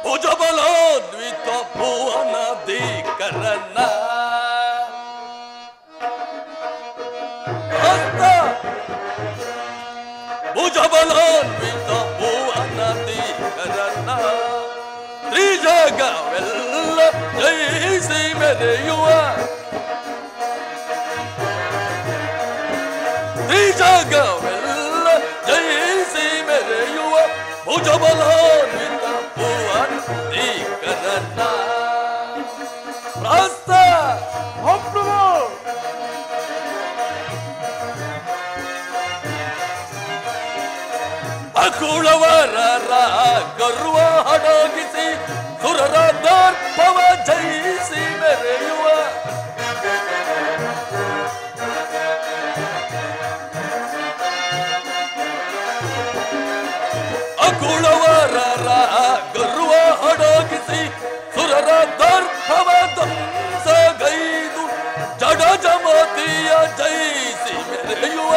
ಭುಜಬಲೋದ್ವಿತ ಭುವನದೀಕರಣ ಭುಜಬಲೋದ್ವಿತ ಭುವನದೀಕರಣ ತ್ರಿಜಗವೆಲ್ಲ ಜಯಿಸಿ ಮೆರೆಯುವ ತ್ರಿಜಗವೆಲ್ಲ ಜಯಿಸಿ ಮೆರೆಯುವ ಭುಜಬಲೋನ್ವಿತ ಭುವನದೀಕರಣ ಪ್ರಾಸ್ತ ಅಕುಳವರ ಗರ್ವ ಹಡಗಿಸಿ ಸುರರ ದರ್ಪವ ಜಯಿಸಿ ಮೆರೆಯುವ ಅಕುಳವರ ಗರ್ವ ಹಡಗಿಸಿ ಸುರರ ದರ್ಪವ ಧ್ವಂಸಗೈದು ಜಡ ಜಮತಿಯ ಜಯಿಸಿ ಮೆರೆಯುವ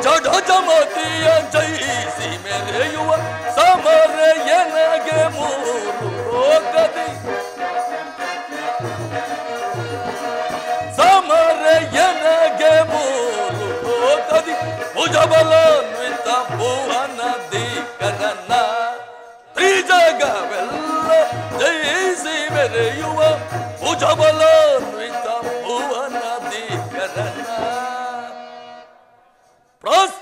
ಜಡ ಜಮತಿಯ ಜಯಿಸಿ ಮೆರೆಯುವ ಸಮರೆಯನಗೆ ಮೂರು ಲೋಕದಿ ಸಮರೆಯನಗೆ ಮೂರು ಲೋಕದಿ ಭುಜಬಲೋನ್ವಿತ ಭುವನದೀಕರಣ ತ್ರಿಜಗವೆಲ್ಲ ಜಯಿಸಿ ಮೆರೆಯುವ ಭುಜಬಲೋನ್ವಿತ ಭುವನದೀಕರಣ ಪ್ರಾಸ್ಥ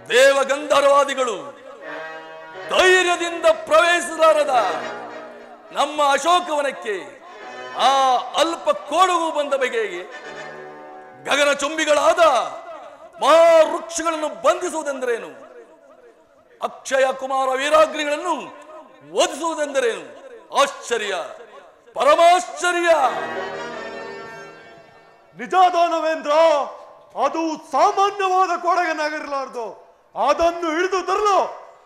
ದೇವಗಂಧರ್ವಾದಿಗಳು ಧೈರ್ಯದಿಂದ ಪ್ರವೇಶಿಸಲಾರದ ನಮ್ಮ ಅಶೋಕವನಕ್ಕೆ ಆ ಅಲ್ಪ ಕೋಡವು ಬಂದ ಬಗೆಗೆ ಗಗನ ಚುಂಬಿಗಳಾದ ಮಹಾವೃಕ್ಷಗಳನ್ನು ಬಂಧಿಸುವುದೆಂದರೇನು? ಅಕ್ಷಯ ಕುಮಾರ ವೀರಾಗ್ನಿಗಳನ್ನು ವಧಿಸುವುದೆಂದರೇನು? ಆಶ್ಚರ್ಯ, ಪರಮಾಶ್ಚರ್ಯ. ನಿಜ ದಾನವೇಂದ್ರ, ಅದು ಸಾಮಾನ್ಯವಾದ ಕೊಡಗನಾಗಿರಲಾರದು. ಅದನ್ನು ಹಿಡಿದು ತರಲು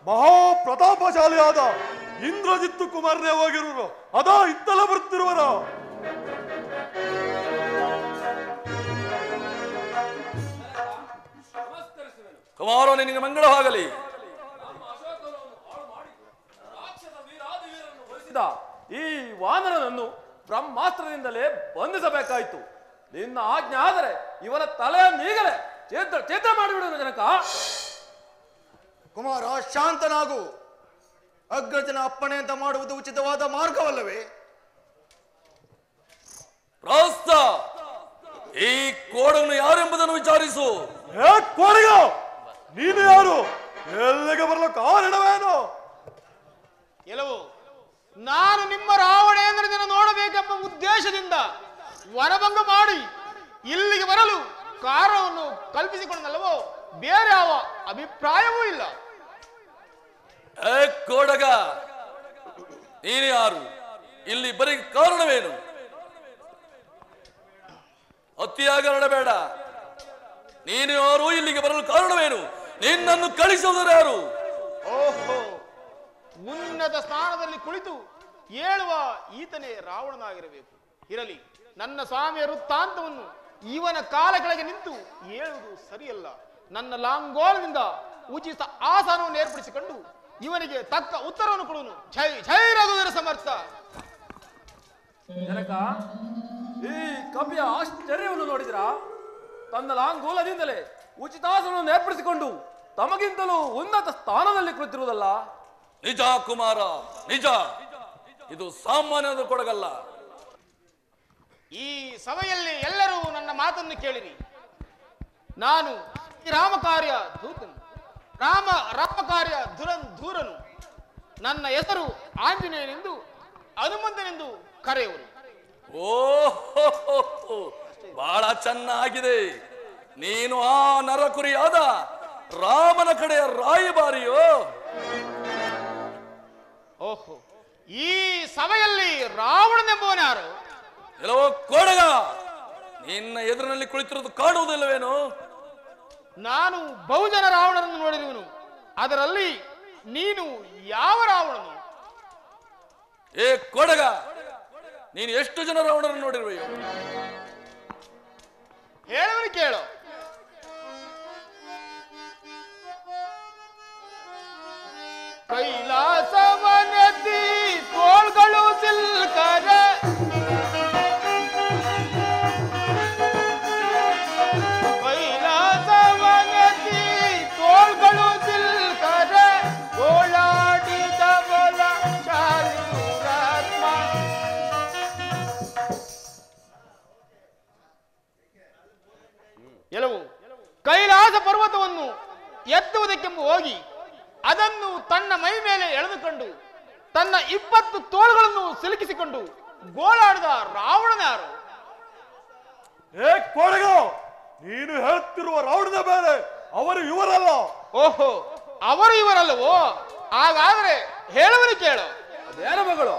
ಮಹಾಪ್ರತಾಪಶಾಲಿಯಾದ ಇಂದ್ರಜಿತ್ತು ಕುಮಾರನೇ ಹೋಗಿರುವರು. ಅದಾ ಇತ್ತಲ ಬರುತ್ತಿರುವರ. ಕುಮಾರ, ನಿನಗೆ ಮಂಗಳವಾಗಲಿ. ಈ ವಾನರನನ್ನು ಬ್ರಹ್ಮಾಸ್ತ್ರದಿಂದಲೇ ಬಂಧಿಸಬೇಕಾಯಿತು. ನಿನ್ನ ಆಜ್ಞೆ ಆದರೆ ಇವನ ತಲೆಯನ್ನೀಗಲೇ ಛೇದ್ರ ಮಾಡಿಬಿಡುವ ಜನಕ. ಕುಮಾರ, ಶಾಂತನಾಗು. ಅಗ್ರಜನ ಅಪ್ಪಣೆ ಅಂತ ಮಾಡುವುದು ಉಚಿತವಾದ ಮಾರ್ಗವಲ್ಲವೇ? ಪ್ರಾಸ್ತ, ಈ ಕೋಡನ್ನು ಯಾರೆಂಬುದನ್ನು ವಿಚಾರಿಸು. ಕೋಡಿಗ, ನೀನು ಯಾರು? ಎಲ್ಲಿಗೆ ಬರಲು ಕಾರಣವೇನು? ಕೆಲವು ನಾನು ನಿಮ್ಮ ರಾವಣೇಂದ್ರನ ನೋಡಬೇಕೆಂಬ ಉದ್ದೇಶದಿಂದ ವನಭಂಗ ಮಾಡಿ ಇಲ್ಲಿಗೆ ಬರಲು ಕಾರಣವನ್ನು ಕಲ್ಪಿಸಿಕೊಂಡಲ್ಲವೋ, ಬೇರೆ ಯಾವ ಅಭಿಪ್ರಾಯವೂ ಇಲ್ಲ. ಕೋಡಗ, ನೀನು ಯಾರು? ಇಲ್ಲಿ ಬರೀ ಕಾರಣವೇನು? ಅತಿಯಾಗರಡಬೇಡ. ನೀನು ಯಾರು? ಇಲ್ಲಿಗೆ ಬರಲು ಕಾರಣವೇನು? ನಿನ್ನನ್ನು ಕಳಿಸುವುದರು ಯಾರು? ಓಹೋ, ಉನ್ನತ ಸ್ಥಾನದಲ್ಲಿ ಕುಳಿತು ಏಳುವ ಈತನೇ ರಾವಣನಾಗಿರಬೇಕು. ಇರಲಿ, ನನ್ನ ಸ್ವಾಮಿಯ ವೃತ್ತಾಂತವನ್ನು ಇವನ ಕಾಲ ಕೆಳಗೆ ನಿಂತು ಹೇಳುವುದು ಸರಿಯಲ್ಲ. ನನ್ನ ಲಾಂಗೋಲದಿಂದ ಉಚಿತ ಆಸನವನ್ನು ಏರ್ಪಡಿಸಿಕೊಂಡು ಇವನಿಗೆ ತಕ್ಕ ಉತ್ತರವನ್ನು ಕೊಡುವನು. ಜೈ ಜೈ ರಘುವೀರ ಸಮರ್ಥ. ಜನಕ, ಈ ಕವಿಯ ಆಶ್ಚರ್ಯವನ್ನು ನೋಡಿದಿರಾ? ತನ್ನ ಲಾಂಗೂಲದಿಂದಲೇ ಉಚಿತಾಸನವನ್ನು ಏರ್ಪಡಿಸಿಕೊಂಡು ತಮಗಿಂತಲೂ ಉನ್ನತ ಸ್ಥಾನದಲ್ಲಿ ಕುಳಿತಿರುವುದಲ್ಲ. ನಿಜ ಕುಮಾರ, ನಿಜ. ಇದು ಸಾಮಾನ್ಯದ ಕೊಡಗಲ್ಲ. ಈ ಸಭೆಯಲ್ಲಿ ಎಲ್ಲರೂ ನನ್ನ ಮಾತನ್ನು ಕೇಳಿರಿ. ನಾನು ರಾಮಕಾರ್ಯ ದೂತನು, ರಾಮಕಾರ್ಯ ಧೂರನು. ನನ್ನ ಹೆಸರು ಆಂಜನೇಯನೆಂದು, ಹನುಮಂತನೆಂದು ಕರೆಯುವರು. ಓಹೋ, ಬಹಳ ಚೆನ್ನಾಗಿದೆ. ನೀನು ಆ ನರಕುರಿಯಾದ ರಾಮನ ಕಡೆಯ ರಾಯಭಾರಿಯೋ? ಓಹೋ, ಈ ಸಭೆಯಲ್ಲಿ ರಾವಣನೆಂಬುವನು ಯಾರು? ಎಲ್ಲವೋ ಕೋಡಗ, ನಿನ್ನ ಎದುರಿನಲ್ಲಿ ಕುಳಿತಿರುವುದು ಕಾಣುವುದಿಲ್ಲವೇನು? ನಾನು ಬಹುಜನ ರಾವಣರನ್ನು ನೋಡಿರುವನು. ಅದರಲ್ಲಿ ನೀನು ಯಾವ ರಾವಣನು? ಏ ಕೋಡಗ, ನೀನು ಎಷ್ಟು ಜನ ರಾವಣರನ್ನು ನೋಡಿರುವೆಯೋ? ಹೇಳುವನು ಕೇಳು. ಕೈಲಾಸವನದಿ ತೋಳ್ಗಳು ಸಿಲ್ಕರ, ಕೈಲಾಸವನದಿ ತೋಳ್ಗಳು ಸಿಲ್ಕರ, ಓಳಾಡಿದ ಬಲ ಶಾಲಿರಾತ್ಮ. ಎಲ್ಲವೂ ಕೈಲಾಸ ಪರ್ವತವನ್ನು ಎತ್ತುವುದಕ್ಕೆಂಬ ಹೋಗಿ ಅದನ್ನು ತನ್ನ ಮೈ ಮೇಲೆ ಎಳೆದುಕೊಂಡು ತನ್ನ 20 ತೋಳುಗಳನ್ನು ಸಿಲುಕಿಸಿಕೊಂಡು ಗೋಳಾಡಿದ ರಾವಣನ ಯಾರು? ಏ ಕೊಡಗ, ನೀನು ಹೇಳ್ತಿರುವ ರಾವಣನ ಬೇರೆ, ಅವರು ಇವರಲ್ಲ. ಓಹೋ, ಅವರು ಇವರಲ್ಲವೋ? ಹಾಗಾದ್ರೆ ಹೇಳುವನು ಕೇಳು. ಅದೇನ ಮಗಳು?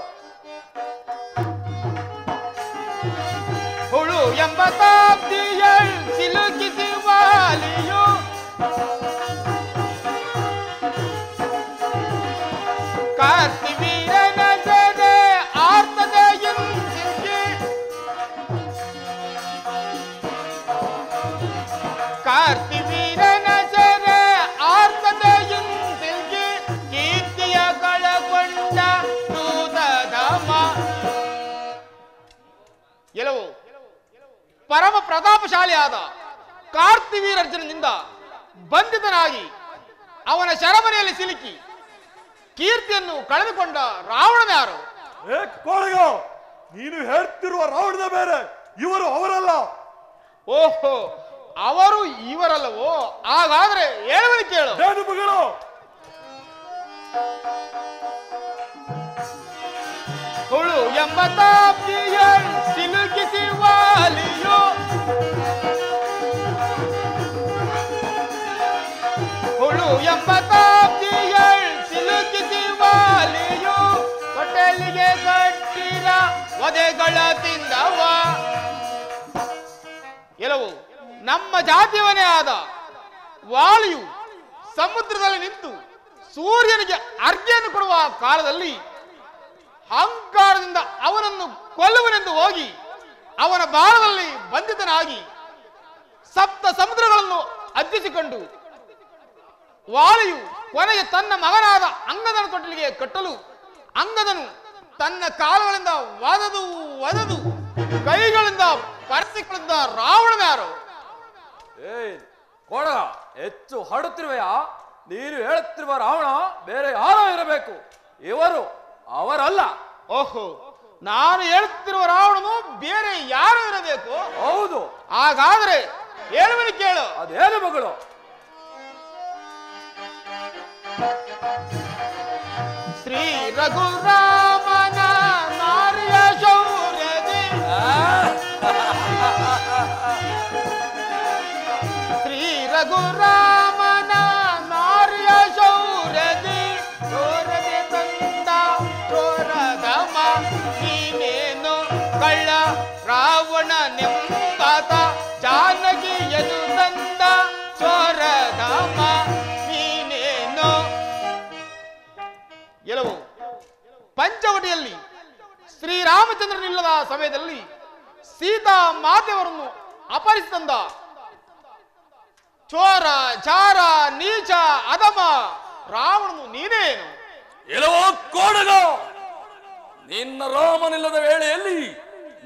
ಹುಳು ಎಂಬ ತಾಪ್ತಿಯಳ್ ಸಿಲುಕಿಸಿ ವಾಲಿಯು, ಕಾರ್ತಿವೀರನ ಸೆರೆ ಆರ್ತದೆ ಎಂದಿಗೆ, ಕಾರ್ತಿವೀರನ ಸೆರೆ ಆರ್ತದೆ ಎಂದಿಗೆ, ಕೀರ್ತಿಯ ಕಳಕೊಂಡ ದೂತಧಾಮ. ಎಲ್ಲವೂ ಪರಮ ಪ್ರತಾಪಶಾಲಿಯಾದ ಕಾರ್ತಿವೀರ್ಯನಿಂದ ಬಂಧಿತನಾಗಿ ಅವನ ಶರಮನೆಯಲ್ಲಿ ಸಿಲುಕಿ ಕೀರ್ತಿಯನ್ನು ಕಳೆದುಕೊಂಡ ರಾವಣನ ಯಾರು? ಏ ಕೊಡಗ, ನೀನು ಹೇಳ್ತಿರುವ ರಾವಣನ ಬೇರೆ, ಇವರು ಅವರಲ್ಲ. ಓಹೋ, ಅವರು ಇವರಲ್ಲವೋ? ಹಾಗಾದ್ರೆ ಹೇಳುವನು ಕೇಳು. ಏನು ಮಗಳು? ಹುಳು ಎಂಬ ತಾಪ್ತಿಯಳ್ ಸಿಲುಕಿಸಿ ವಾಲಿಯು, ಹುಳು ಎಂಬ ತಾಪ್ತಿಯಳ್ ಸಿಲುಕಿಸಿ ವಾಲಿಯು, ಹೊಟ್ಟೆಲಿಗೆ ಕಟ್ಟಿರ ವಧೆಗಳ ತಿಂದವ. ಎಲ್ಲವೂ ನಮ್ಮ ಜಾತಿಯವನೇ ಆದ ವಾಲಿಯು ಸಮುದ್ರದಲ್ಲಿ ನಿಂತು ಸೂರ್ಯನಿಗೆ ಅರ್ಘ್ಯವನ್ನು ಕೊಡುವ ಕಾಲದಲ್ಲಿ ಅಹಂಕಾರದಿಂದ ಅವನನ್ನು ಕೊಲ್ಲುವನೆಂದು ಹೋಗಿ ಅವನ ಬಾಳದಲ್ಲಿ ಬಂಧಿತನಾಗಿ ಸಪ್ತ ಸಮುದ್ರಗಳನ್ನು ಅದ್ದಿಸಿಕೊಂಡು ವಾಲಿಯು ಕೊನೆಗೆ ತನ್ನ ಮಗನಾದ ಅಂಗದನ ತೊಟ್ಟಿಲಿಗೆ ಕಟ್ಟಲು ಅಂಗದನು ತನ್ನ ಕಾಲುಗಳಿಂದ ಒದದು ಕೈಗಳಿಂದ ಪರಸಿಗಳಿಂದ ರಾವಣನ ಯಾರು? ಏಯ್ ಕೊಡಗ, ಹೆಚ್ಚು ಹರಡುತ್ತಿರುವೆಯಾ? ನೀನು ಹೇಳುತ್ತಿರುವ ರಾವಣ ಬೇರೆ ಯಾರೋ ಇರಬೇಕು, ಇವರು ಅವರಲ್ಲ. ಓಹೋ, ನಾನು ಹೇಳುತ್ತಿರುವ ರಾವಣನು ಬೇರೆ ಯಾರು ಇರಬೇಕು? ಹೌದು. ಹಾಗಾದ್ರೆ ಹೇಳುವನು ಕೇಳು. ಅದೇನು ಮಗಳು? ಶ್ರೀ ರಘುರಾಮನ ನಾರ್ಯ ಶೌರ್ಯದಿ, ಶ್ರೀ ರಘುರಾಮನ ನಾರ್ಯ ಶೌರ್ಯದಿ, ಚೋರದೆ ತಂದ ಚೋರಗಮ, ನೀನೇನು ಕಳ್ಳ ರಾವಣನೆಂಬಾತ, ಜಾನಕಿ ಎದು ತಂದ ಚೋರಗಮ, ನೀನೇನು. ಎಲ್ಲವೂ ಪಂಚವಟಿಯಲ್ಲಿ ಶ್ರೀರಾಮಚಂದ್ರನಿಲ್ಲದ ಸಮಯದಲ್ಲಿ ಸೀತಾ ಮಾತೆಯವರನ್ನು ಅಪಹರಿಸಿ ತಂದ ಚೋರ ಚಾರ ನೀಚ ಅಧಮ ರಾವಣನು ನೀನೇನು? ಎಲ್ಲವೋ ಕೊಡಗ, ನಿನ್ನ ರಾಮನಿಲ್ಲದ ವೇಳೆಯಲ್ಲಿ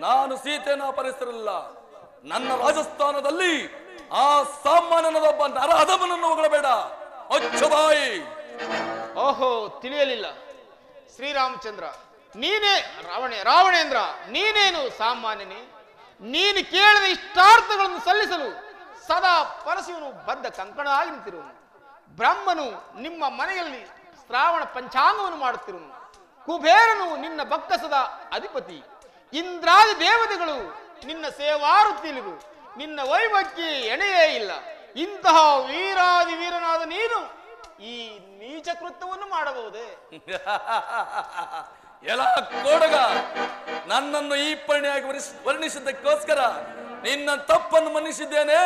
ನಾನು ಸೀತೆಯನ್ನು ಅಪಹರಿಸಿರಲಿಲ್ಲ. ನನ್ನ ರಾಜಸ್ಥಾನದಲ್ಲಿ ಆ ಸಾಮಾನ್ಯನದೊಬ್ಬ ನರಹದಮನನ್ನು ಹೊಗಳಬೇಡ, ಬಾಯಿ. ಓಹೋ, ತಿಳಿಯಲಿಲ್ಲ. ಶ್ರೀರಾಮಚಂದ್ರ ನೀನೇ ರಾವಣೇಂದ್ರ, ನೀನೇನು ಸಾಮಾನ್ಯನೇ? ನೀನು ಕೇಳಿದ ಇಷ್ಟಾರ್ಥಗಳನ್ನು ಸಲ್ಲಿಸಲು ಸದಾ ಪರಶಿವನು ಬದ್ಧ ಕಂಕಣವಾಗಿ ನಿಂತಿರುವನು. ಬ್ರಹ್ಮನು ನಿಮ್ಮ ಮನೆಯಲ್ಲಿ ಶ್ರಾವಣ ಪಂಚಾಂಗವನ್ನು ಮಾಡುತ್ತಿರುವನು. ಕುಬೇರನು ನಿನ್ನ ಬಕ್ಕಸದ ಅಧಿಪತಿ. ಇಂದ್ರಾದಿ ದೇವತೆಗಳು ನಿನ್ನ ಸೇವಾರುತ್ತಿಲಿರು. ನಿನ್ನ ವೈಭವಕ್ಕೆ ಎಣೆಯೇ ಇಲ್ಲ. ಇಂತಹ ವೀರಾದಿ ವೀರನಾದ ನೀನು ಈ ನೀಚ ಕೃತ್ಯವನ್ನು ಮಾಡಬಹುದೇ? ಎಲ್ಲ ಕೊಡಗ, ನನ್ನನ್ನು ಈ ಪಣಿಯಾಗಿ ವರ್ಣಿಸಿದ್ದಕ್ಕೋಸ್ಕರ ನಿನ್ನ ತಪ್ಪನ್ನು ಮನ್ನಿಸಿದ್ದೇನೆ.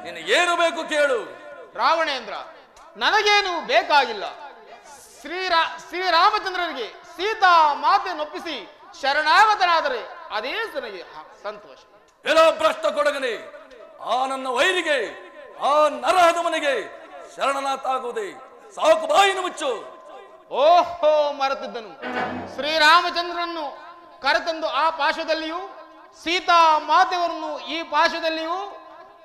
ನಿನಗೇನು ಬೇಕು ಕೇಳು. ರಾವಣೇಂದ್ರ, ನನಗೇನು ಬೇಕಾಗಿಲ್ಲ. ಶ್ರೀರಾಮಚಂದ್ರನಿಗೆ ಸೀತಾ ಮಾತೆಯನ್ನೊಪ್ಪಿಸಿ ಶರಣಾಗತನಾದರೆ ಅದೇ ನನಗೆ ಸಂತೋಷ. ಎಲ್ಲ ಭ್ರಷ್ಟ ಕೊಡಗನೆ, ಆ ನನ್ನ ವೈರಿಗೆ, ಆ ನರಹದ ಮನೆಗೆ ಶರಣನಾಥಾಗುವುದೇ ಸಾಕು, ಬಾಯಿನ ಮುಚ್ಚು. ಓಹೋ, ಮರೆತಿದ್ದನು. ಶ್ರೀರಾಮಚಂದ್ರನನ್ನು ಕರೆತಂದು ಆ ಪಾಶದಲ್ಲಿಯೂ ಸೀತಾ ಮಾತೆಯವರನ್ನು ಈ ಪಾಶದಲ್ಲಿಯೂ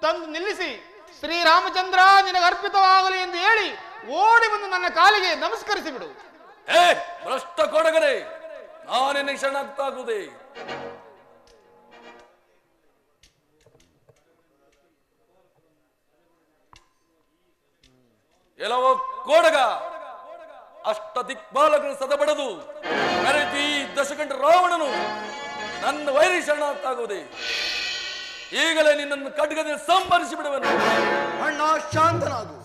ತಂದು ನಿಲ್ಲಿಸಿ, ಶ್ರೀರಾಮಚಂದ್ರ ನಿನಗೆ ಅರ್ಪಿತವಾಗಲಿ ಎಂದು ಹೇಳಿ ಓಡಿ ಬಂದು ನನ್ನ ಕಾಲಿಗೆ ನಮಸ್ಕರಿಸಿ ಬಿಡು. ಏ ಭ್ರಷ್ಟ ಕೊಡಗನೆ, ನಾನೇನೆ ಶರಣಾಗುವುದೇ. ಎಲ್ಲವೋ ಕೋಡಗ, ಅಷ್ಟ ದಿಕ್ಪಾಲಕರನ್ನು ಸದಬಡದು ಮೆರೆದು ಈ ದಶಕಂಠ ರಾವಣನು ನನ್ನ ವೈರಿ ಶರಣಾಗುವುದೇ. ಈಗಲೇ ನಿನ್ನನ್ನು ಖಡ್ಗದಲ್ಲಿ ಸಂಹರಿಸಿ ಬಿಡುವನು. ಅಣ್ಣ, ಶಾಂತನಾಗು.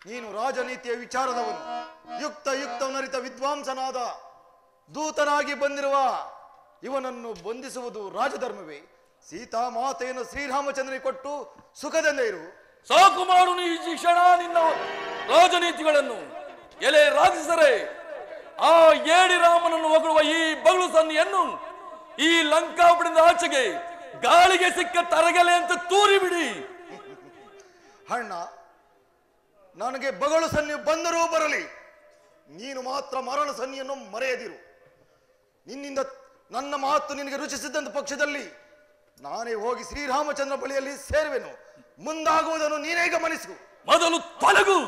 ನೀನು ರಾಜನೀತಿಯ ವಿಚಾರದವನು, ಯುಕ್ತವನರಿತ ವಿದ್ವಾಂಸನಾದ ದೂತನಾಗಿ ಬಂದಿರುವ ಇವನನ್ನು ಬಂಧಿಸುವುದು ರಾಜಧರ್ಮವೇ? ಸೀತಾಮಾತೆಯನ್ನು ಶ್ರೀರಾಮಚಂದ್ರನಿಗೆ ಕೊಟ್ಟು ಸುಖದಿಂದ ಇರು. ಸಾಕು ಮಾಡು ನೀ ಈ ಕ್ಷಣ ನಿನ್ನ ರಾಜನೀತಿಗಳನ್ನು. ಎಲೆ ರಾಕ್ಷಸರೇ, ಆ ಏಡಿ ರಾಮನನ್ನು ಹೊಗಳುವ ಈ ಬಗಲು ಸನ್ನಿಯನ್ನು ಈ ಲಂಕಾಪುರದ ಆಚೆಗೆ ಗಾಳಿಗೆ ಸಿಕ್ಕ ತರಗಲೆ ಅಂತ ತೂರಿ ಬಿಡಿ. ಅಣ್ಣ, ನನಗೆ ಬಗಳು ಸನ್ನಿ ಬಂದರೂ ಬರಲಿ, ನೀನು ಮಾತ್ರ ಮರಣ ಸನ್ನಿಯನ್ನು ಮರೆಯದಿರು. ನಿನ್ನಿಂದ ನನ್ನ ಮಾತು ನಿನಗೆ ರುಚಿಸಿದ್ದಂತ ಪಕ್ಷದಲ್ಲಿ ನಾನೇ ಹೋಗಿ ಶ್ರೀರಾಮಚಂದ್ರ ಬಳಿಯಲ್ಲಿ ಸೇರುವೆನು. ಮುಂದಾಗುವುದನ್ನು ನೀನೇ ಗಮನಿಸು. ಮೊದಲು ತೊಲಗು,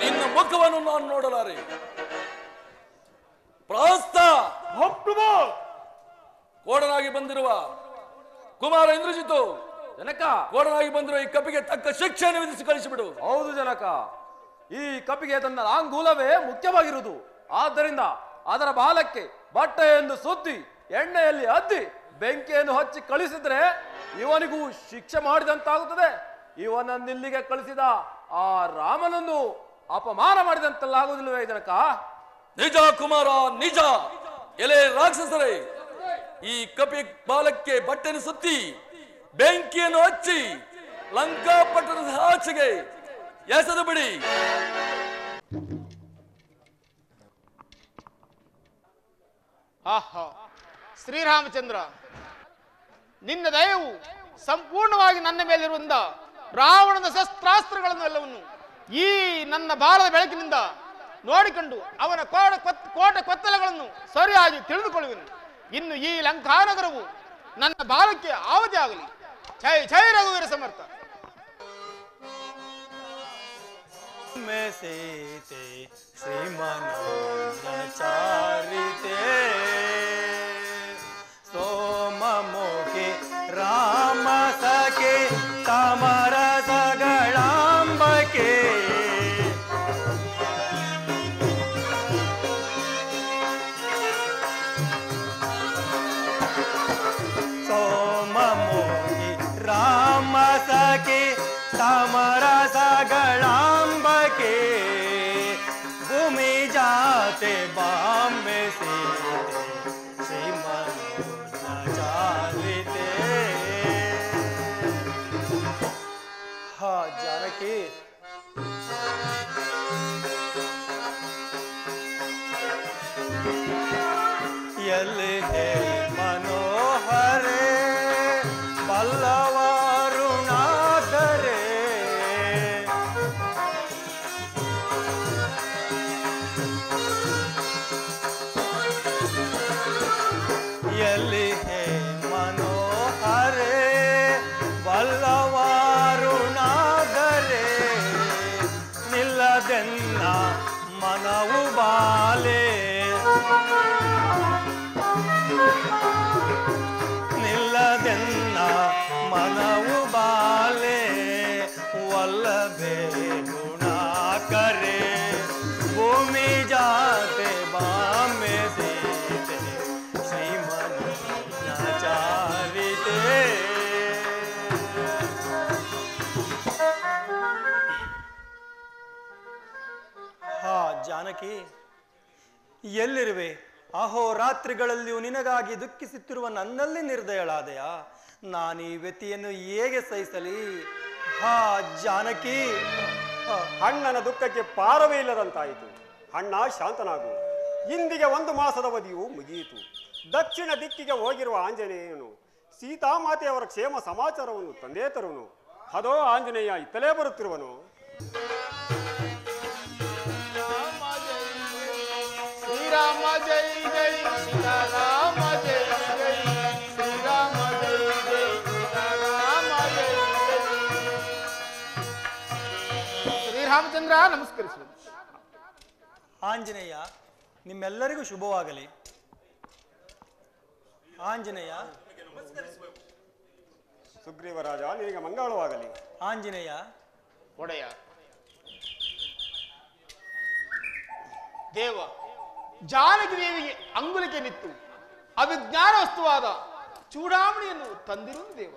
ನಿನ್ನ ಮುಖವನ್ನು ನಾನು ನೋಡಲಾರೆ. ಪ್ರಾಸ್ತ ಕೋಡನಾಗಿ ಬಂದಿರುವ ಕುಮಾರ ಇಂದ್ರಜಿತು, ಜನಕ, ಕೋಡನಾಗಿ ಬಂದಿರುವ ಈ ಕಪಿಗೆ ತಕ್ಕ ಶಿಕ್ಷೆಯನ್ನು ವಿಧಿಸಿ ಕಳಿಸಿಬಿಡು. ಹೌದು ಜನಕ, ಈ ಕಪಿಗೆ ತನ್ನ ಲಾಂಗೂಲವೇ ಮುಖ್ಯವಾಗಿರುವುದು. ಆದ್ದರಿಂದ ಅದರ ಬಾಲಕ್ಕೆ ಬಟ್ಟೆಯನ್ನು ಸುತ್ತಿ ಎಣ್ಣೆಯಲ್ಲಿ ಅದ್ದಿ ಬೆಂಕಿಯನ್ನು ಹಚ್ಚಿ ಕಳಿಸಿದ್ರೆ ಇವನಿಗೂ ಶಿಕ್ಷೆ ಮಾಡಿದಂತಾಗುತ್ತದೆ. ಇವನನ್ನಿಲ್ಲಿಗೆ ಕಳಿಸಿದ ಆ ರಾಮನನ್ನು ಅಪಮಾನ ಮಾಡಿದಂತಲ್ಲಾಗುವುದಿಲ್ಲವೇ ಜನಕ? ನಿಜ ಕುಮಾರ, ನಿಜ. ಎಲೆ ರಾಕ್ಷಸರೇ, ಈ ಕಪಿ ಬಾಲಕ್ಕೆ ಬಟ್ಟೆಯನ್ನು ಸುತ್ತಿ ಬೆಂಕಿಯನ್ನು ಹಚ್ಚಿ ಲಂಕಾಪಟ್ಟಣದ ಆಚೆಗೆ ಎಸೆದು ಬಿಡಿ. ಆಹಾ, ಶ್ರೀರಾಮಚಂದ್ರ, ನಿನ್ನ ದಯವು ಸಂಪೂರ್ಣವಾಗಿ ನನ್ನ ಮೇಲಿರುವಂತ ರಾವಣನ ಶಸ್ತ್ರಾಸ್ತ್ರಗಳನ್ನೆಲ್ಲವನ್ನು ಈ ನನ್ನ ಬಾಲದ ಬೆಳಕಿನಿಂದ ನೋಡಿಕೊಂಡು ಅವನ ಕೋಟೆ ಕೊತ್ತಲಗಳನ್ನು ಸರಿಯಾಗಿ ತಿಳಿದುಕೊಳ್ಳುವೆನು. ಇನ್ನು ಈ ಲಂಕಾನಗರವು ನನ್ನ ಬಾಲಕ್ಕೆ ಆವತಿ ಆಗಲಿ. ಜೈ ಜೈ ರಘುವೀರ ಸಮರ್ಥ. सीते श्रीमनोचारिते सोममुखी राम सखे समरसगणांबके सोममुखी राम सखे समरसगणांबके भूमि जाते बाम्बे सीते श्रीमनोचारिते। हा जानकी, ಎಲ್ಲಿ ಹೇ ಮನೋಹರೇ ಪಲ್ಲವರುಣಾಧರೇ ಎಲ್ಲಿ ಹೇ ಮನೋಹರೇ ವಲ್ಲವಾರುಣಾಧರೇ ನಿಲ್ಲದೆನ್ನ ಮನವು ಬಾಲೆ ನಿಲ್ಲದೆನ್ನ ಮನವು ಬಾಲೆ ವಲ್ಲಭೆ ಗುಣಾಕರೆ ಭೂಮಿ ಜಾತೆ ಬಾಮೆ ಸೀತೆ ಶ್ರೀಮನ್ನಾಚಾರಿತೆ। ಹಾ ಜಾನಕಿ, ಎಲ್ಲಿರುವೆ? ಅಹೋರಾತ್ರಿಗಳಲ್ಲಿಯೂ ನಿನಗಾಗಿ ದುಃಖಿಸುತ್ತಿರುವ ನನ್ನಲ್ಲಿ ನಿರ್ದಯಳಾದೆಯಾ? ನಾನೀ ವ್ಯತಿಯನ್ನು ಹೇಗೆ ಸಹಿಸಲಿ? ಹಾ ಜಾನಕಿ, ಅಣ್ಣನ ದುಃಖಕ್ಕೆ ಪಾರವೇ ಇಲ್ಲದಂತಾಯಿತು. ಅಣ್ಣ ಶಾಂತನಾಗು. ಇಂದಿಗೆ 1 ಮಾಸದ ಅವಧಿಯು ಮುಗಿಯಿತು. ದಕ್ಷಿಣ ದಿಕ್ಕಿಗೆ ಹೋಗಿರುವ ಆಂಜನೇಯನು ಸೀತಾಮಾತೆಯವರ ಕ್ಷೇಮ ಸಮಾಚಾರವನ್ನು ತಂದೇ ತರುವನು. ಅದೋ ಆಂಜನೇಯ ಇತ್ತಲೇ ಬರುತ್ತಿರುವನು. ಶ್ರೀರಾಮ ಜೈ ಜೈ ಸೀತಾರಾಮ ಜೈ ಜೈ ಶ್ರೀರಾಮ ಜೈ ಜೈ ಸೀತಾರಾಮ ಜೈ ಜೈ. ಶ್ರೀರಾಮಚಂದ್ರ ನಮಸ್ಕರಿಸುವುದು. ಆಂಜನೇಯ, ನಿಮ್ಮೆಲ್ಲರಿಗೂ ಶುಭವಾಗಲಿ. ಆಂಜನೇಯ, ಸುಗ್ರೀವರಾಜ, ನಿನಗೆ ಮಂಗಳವಾಗಲಿ. ಆಂಜನೇಯ, ಒಡೆಯ ದೇವ, ಜಾನಕಿ ದೇವಿಗೆ ಅಂಗುಲಿಕೆ ನಿತ್ತು ಅವಿಜ್ಞಾನ ವಸ್ತುವಾದ ಚೂಡಾಮಣಿಯನ್ನು ತಂದಿರುವುದು ದೇವ.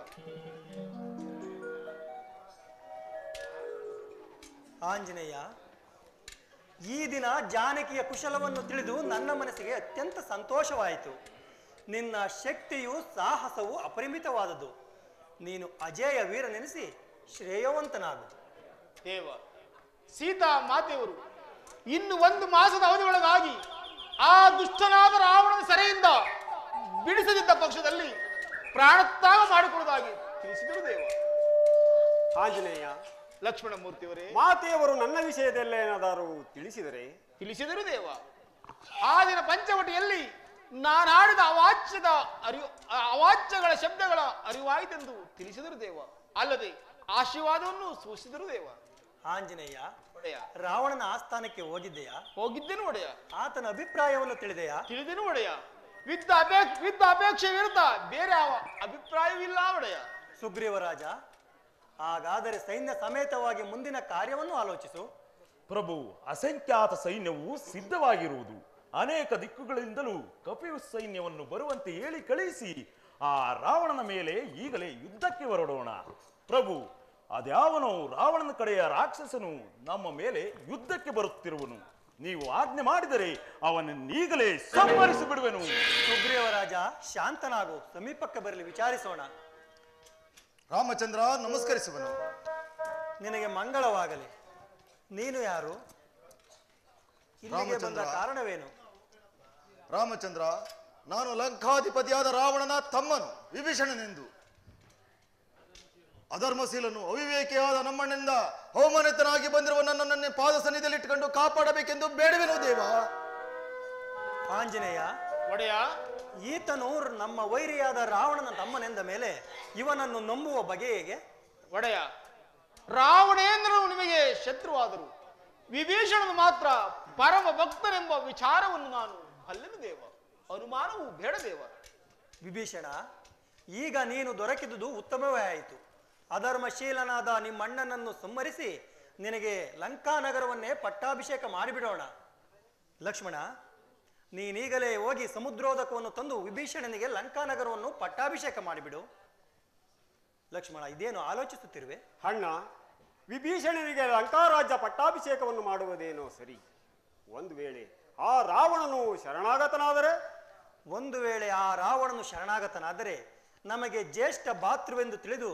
ಆಂಜನೇಯ, ಈ ದಿನ ಜಾನಕಿಯ ಕುಶಲವನ್ನು ತಿಳಿದು ನನ್ನ ಮನಸ್ಸಿಗೆ ಅತ್ಯಂತ ಸಂತೋಷವಾಯಿತು. ನಿನ್ನ ಶಕ್ತಿಯು ಸಾಹಸವು ಅಪರಿಮಿತವಾದದ್ದು. ನೀನು ಅಜೇಯ ವೀರನೆನಿಸಿ ಶ್ರೇಯವಂತನಾಗು. ದೇವ, ಸೀತಾ ಮಾತೆಯವರು ಇನ್ನು 1 ಮಾಸದ ಅವಧಿಯೊಳಗಾಗಿ ಆ ದುಷ್ಟನಾದ ರಾವಣನ ಸೆರೆಯಿಂದ ಬಿಡಿಸದಿದ್ದ ಪಕ್ಷದಲ್ಲಿ ಪ್ರಾಣತ್ಯಾಗ ಮಾಡಿಕೊಳ್ಳುವುದಾಗಿ ತಿಳಿಸಿದರು ದೇವ. ಆಂಜನೇಯ, ಲಕ್ಷ್ಮಣ ಮೂರ್ತಿಯವರೇ, ಮಾತೆಯವರು ನನ್ನ ವಿಷಯದಲ್ಲೇನಾದರೂ ತಿಳಿಸಿದರು ದೇವ. ಆ ದಿನ ಪಂಚವಟಿಯಲ್ಲಿ ನಾನಾಡಿದ ಅವಾಚ್ಯಗಳ ಶಬ್ದಗಳ ಅರಿವಾಯಿತೆಂದು ತಿಳಿಸಿದರು ದೇವ. ಅಲ್ಲದೆ ಆಶೀರ್ವಾದವನ್ನು ಸೂಚಿಸಿದರು ದೇವ. ಆಂಜನೇಯ, ಒಡೆಯ, ರಾವಣನ ಆಸ್ಥಾನಕ್ಕೆ ಹೋಗಿದ್ದೆಯಾ? ಹೋಗಿದ್ದೇನು ಒಡೆಯ. ಆತನ ಅಭಿಪ್ರಾಯವನ್ನು ತಿಳಿದೆಯಾ? ತಿಳಿದೇನು ಒಡೆಯ. ವಿದ್ದ ಅಪೇಕ್ಷೆ ವಿರುದ್ಧ ಬೇರೆ ಯಾವ ಅಭಿಪ್ರಾಯವಿಲ್ಲ ಒಡೆಯ. ಸುಗ್ರೀವರಾಜ, ಹಾಗಾದರೆ ಸೈನ್ಯ ಸಮೇತವಾಗಿ ಮುಂದಿನ ಕಾರ್ಯವನ್ನು ಆಲೋಚಿಸು. ಪ್ರಭು, ಅಸಂಖ್ಯಾತ ಸೈನ್ಯವು ಸಿದ್ಧವಾಗಿರುವುದು. ಅನೇಕ ದಿಕ್ಕುಗಳಿಂದಲೂ ಕಪಿಯು ಸೈನ್ಯವನ್ನು ಬರುವಂತೆ ಹೇಳಿ ಕಳುಹಿಸಿ ಆ ರಾವಣನ ಮೇಲೆ ಈಗಲೇ ಯುದ್ಧಕ್ಕೆ ಹೊರಡೋಣ. ಪ್ರಭು, ಅದ್ಯಾವನೋ ರಾವಣನ ಕಡೆಯ ರಾಕ್ಷಸನು ನಮ್ಮ ಮೇಲೆ ಯುದ್ಧಕ್ಕೆ ಬರುತ್ತಿರುವನು. ನೀವು ಆಜ್ಞೆ ಮಾಡಿದರೆ ಅವನನ್ನೀಗಲೇ ಸಂಹರಿಸಿ ಬಿಡುವೆನು. ಸುಗ್ರೀವರಾಜ, ಶಾಂತನಾಗು. ಸಮೀಪಕ್ಕೆ ಬರಲಿ, ವಿಚಾರಿಸೋಣ. ರಾಮಚಂದ್ರ ನಮಸ್ಕರಿಸುವನು. ನಿನಗೆ ಮಂಗಳವಾಗಲಿ. ನೀನು ಯಾರು? ಇಲ್ಲಿಗೆ ಬಂದ ಕಾರಣವೇನು? ರಾಮಚಂದ್ರ, ನಾನು ಲಂಕಾಧಿಪತಿಯಾದ ರಾವಣನ ತಮ್ಮನು ವಿಭೀಷಣನೆಂದು. ಅಧರ್ಮಶೀಲನು ಅವಿವೇಕಿಯಾದ ನಮ್ಮಣ್ಣಿಂದ ಅವಮಾನಿತನಾಗಿ ಬಂದಿರುವ ನನ್ನನ್ನೇ ಪಾದ ಸನ್ನಿಧಿಯಲ್ಲಿ ಇಟ್ಟುಕೊಂಡು ಕಾಪಾಡಬೇಕೆಂದು ಬೇಡುವೆನು ದೇವ. ಆಂಜನೇಯ, ಒಡೆಯ, ಈತನು ನಮ್ಮ ವೈರಿಯಾದ ರಾವಣನ ತಮ್ಮನೆಂದ ಮೇಲೆ ಇವನನ್ನು ನಂಬುವ ಬಗೆ ಹೇಗೆ? ಒಡೆಯ, ರಾವಣೇಂದ್ರನು ನಿಮಗೆ ಶತ್ರುವಾದರು, ವಿಭೀಷಣನು ಮಾತ್ರ ಪರಮ ಭಕ್ತನೆಂಬ ವಿಚಾರವನ್ನು ನಾನು ಬಲ್ಲೆನು ದೇವ. ಅನುಮಾನವು ಬೇಡ ದೇವ. ವಿಭೀಷಣ, ಈಗ ನೀನು ದೊರಕಿದುದು ಉತ್ತಮವೇ ಆಯಿತು. ಅಧರ್ಮಶೀಲನಾದ ನಿಮ್ಮಣ್ಣನನ್ನು ಸಂಹರಿಸಿ ನಿನಗೆ ಲಂಕಾನಗರವನ್ನೇ ಪಟ್ಟಾಭಿಷೇಕ ಮಾಡಿಬಿಡೋಣ. ಲಕ್ಷ್ಮಣ, ನೀನೀಗಲೇ ಹೋಗಿ ಸಮುದ್ರೋದಕವನ್ನು ತಂದು ವಿಭೀಷಣನಿಗೆ ಲಂಕಾನಗರವನ್ನು ಪಟ್ಟಾಭಿಷೇಕ ಮಾಡಿಬಿಡು. ಲಕ್ಷ್ಮಣ, ಇದೇನು ಆಲೋಚಿಸುತ್ತಿರುವೆ? ಅಣ್ಣ, ವಿಭೀಷಣನಿಗೆ ಲಂಕಾರಾಜ್ಯ ಪಟ್ಟಾಭಿಷೇಕವನ್ನು ಮಾಡುವುದೇನೋ ಸರಿ. ಒಂದು ವೇಳೆ ಆ ರಾವಣನು ಶರಣಾಗತನಾದರೆ? ಒಂದು ವೇಳೆ ಆ ರಾವಣನು ಶರಣಾಗತನಾದರೆ ನಮಗೆ ಜ್ಯೇಷ್ಠ ಭಾತೃವೆಂದು ತಿಳಿದು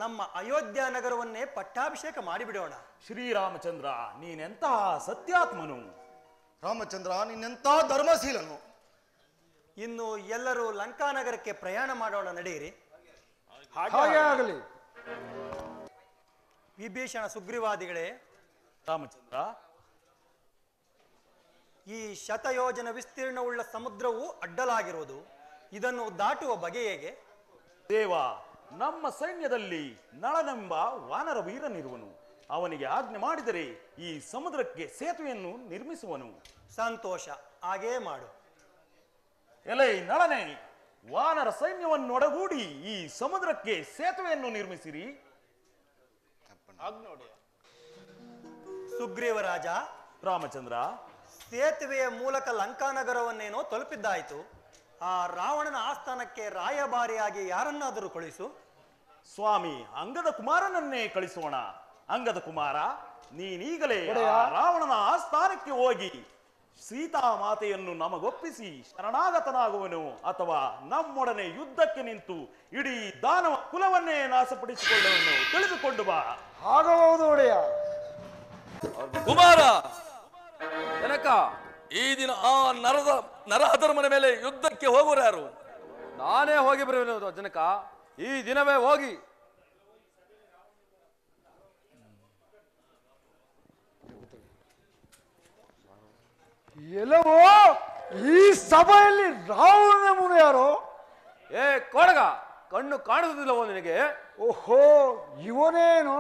ನಮ್ಮ ಅಯೋಧ್ಯ ನಗರವನ್ನೇ ಪಟ್ಟಾಭಿಷೇಕ ಮಾಡಿಬಿಡೋಣ. ಶ್ರೀರಾಮಚಂದ್ರ, ನೀನೆಂತಹ ಸತ್ಯಾತ್ಮನು. ರಾಮಚಂದ್ರ, ನಿನ್ನೆಂಥ ಧರ್ಮಶೀಲನು. ಇನ್ನು ಎಲ್ಲರೂ ಲಂಕಾನಗರಕ್ಕೆ ಪ್ರಯಾಣ ಮಾಡೋಣ, ನಡೆಯಿರಿ. ಹಾಗೆ ಆಗಲಿ. ವಿಭೀಷಣ, ಸುಗ್ರೀವಾದಿಗಳೇ, ರಾಮಚಂದ್ರ, ಈ ಶತಯೋಜನ ವಿಸ್ತೀರ್ಣವುಳ್ಳ ಸಮುದ್ರವು ಅಡ್ಡಲಾಗಿರುವುದು. ಇದನ್ನು ದಾಟುವ ಬಗೆ ಹೇಗೆ? ದೇವ, ನಮ್ಮ ಸೈನ್ಯದಲ್ಲಿ ನಳನೆಂಬ ವಾನರ ವೀರನಿರುವನು. ಅವನಿಗೆ ಆಜ್ಞೆ ಮಾಡಿದರೆ ಈ ಸಮುದ್ರಕ್ಕೆ ಸೇತುವೆಯನ್ನು ನಿರ್ಮಿಸುವನು. ಸಂತೋಷ, ಹಾಗೇ ಮಾಡು. ಎಲೈ ನಳನೆ, ವಾನರ ಸೈನ್ಯವನ್ನೊಡಗೂಡಿ ಈ ಸಮುದ್ರಕ್ಕೆ ಸೇತುವೆಯನ್ನು ನಿರ್ಮಿಸಿರಿ. ಸುಗ್ರೀವರಾಜ, ರಾಮಚಂದ್ರ, ಸೇತುವೆಯ ಮೂಲಕ ಲಂಕಾನಗರವನ್ನೇನೋ ತಲುಪಿದ್ದಾಯಿತು. ಆ ರಾವಣನ ಆಸ್ಥಾನಕ್ಕೆ ರಾಯಭಾರಿಯಾಗಿ ಯಾರನ್ನಾದರೂ ಕಳಿಸು. ಸ್ವಾಮಿ, ಅಂಗದ ಕುಮಾರನನ್ನೇ ಕಳಿಸೋಣ. ಅಂಗದ ಕುಮಾರ, ನೀನೀಗಲೇ ಆ ರಾವಣನ ಆಸ್ಥಾನಕ್ಕೆ ಹೋಗಿ ಸೀತಾಮಾತೆಯನ್ನು ನಮಗೊಪ್ಪಿಸಿ ಶರಣಾಗತನಾಗುವನು, ಅಥವಾ ನಮ್ಮೊಡನೆ ಯುದ್ಧಕ್ಕೆ ನಿಂತು ಇಡೀ ದಾನವ ಕುಲವನ್ನೇ ನಾಶಪಡಿಸಿಕೊಳ್ಳುವನು. ತಿಳಿದುಕೊಂಡು ಬಾ. ಆಗಬಹುದು ಒಡೆಯ. ಕುಮಾರ, ಜನಕ, ಈ ದಿನ ಆ ನರಹಧರ್ಮನ ಮೇಲೆ ಯುದ್ಧಕ್ಕೆ ಹೋಗುವರು ಯಾರು? ನಾನೇ ಹೋಗಿ ಬರುವೆನು ಜನಕ. ಈ ದಿನವೇ ಹೋಗಿ ಎಲ್ಲವೋ ಈ ಸಭೆಯಲ್ಲಿ ರಾವಣನ ಮುನು ಯಾರು? ಏ ಕೊಡಗ, ಕಣ್ಣು ಕಾಣಿಸುವುದಿಲ್ಲವೋ ನಿನಗೆ? ಓಹೋ, ಇವನೇನು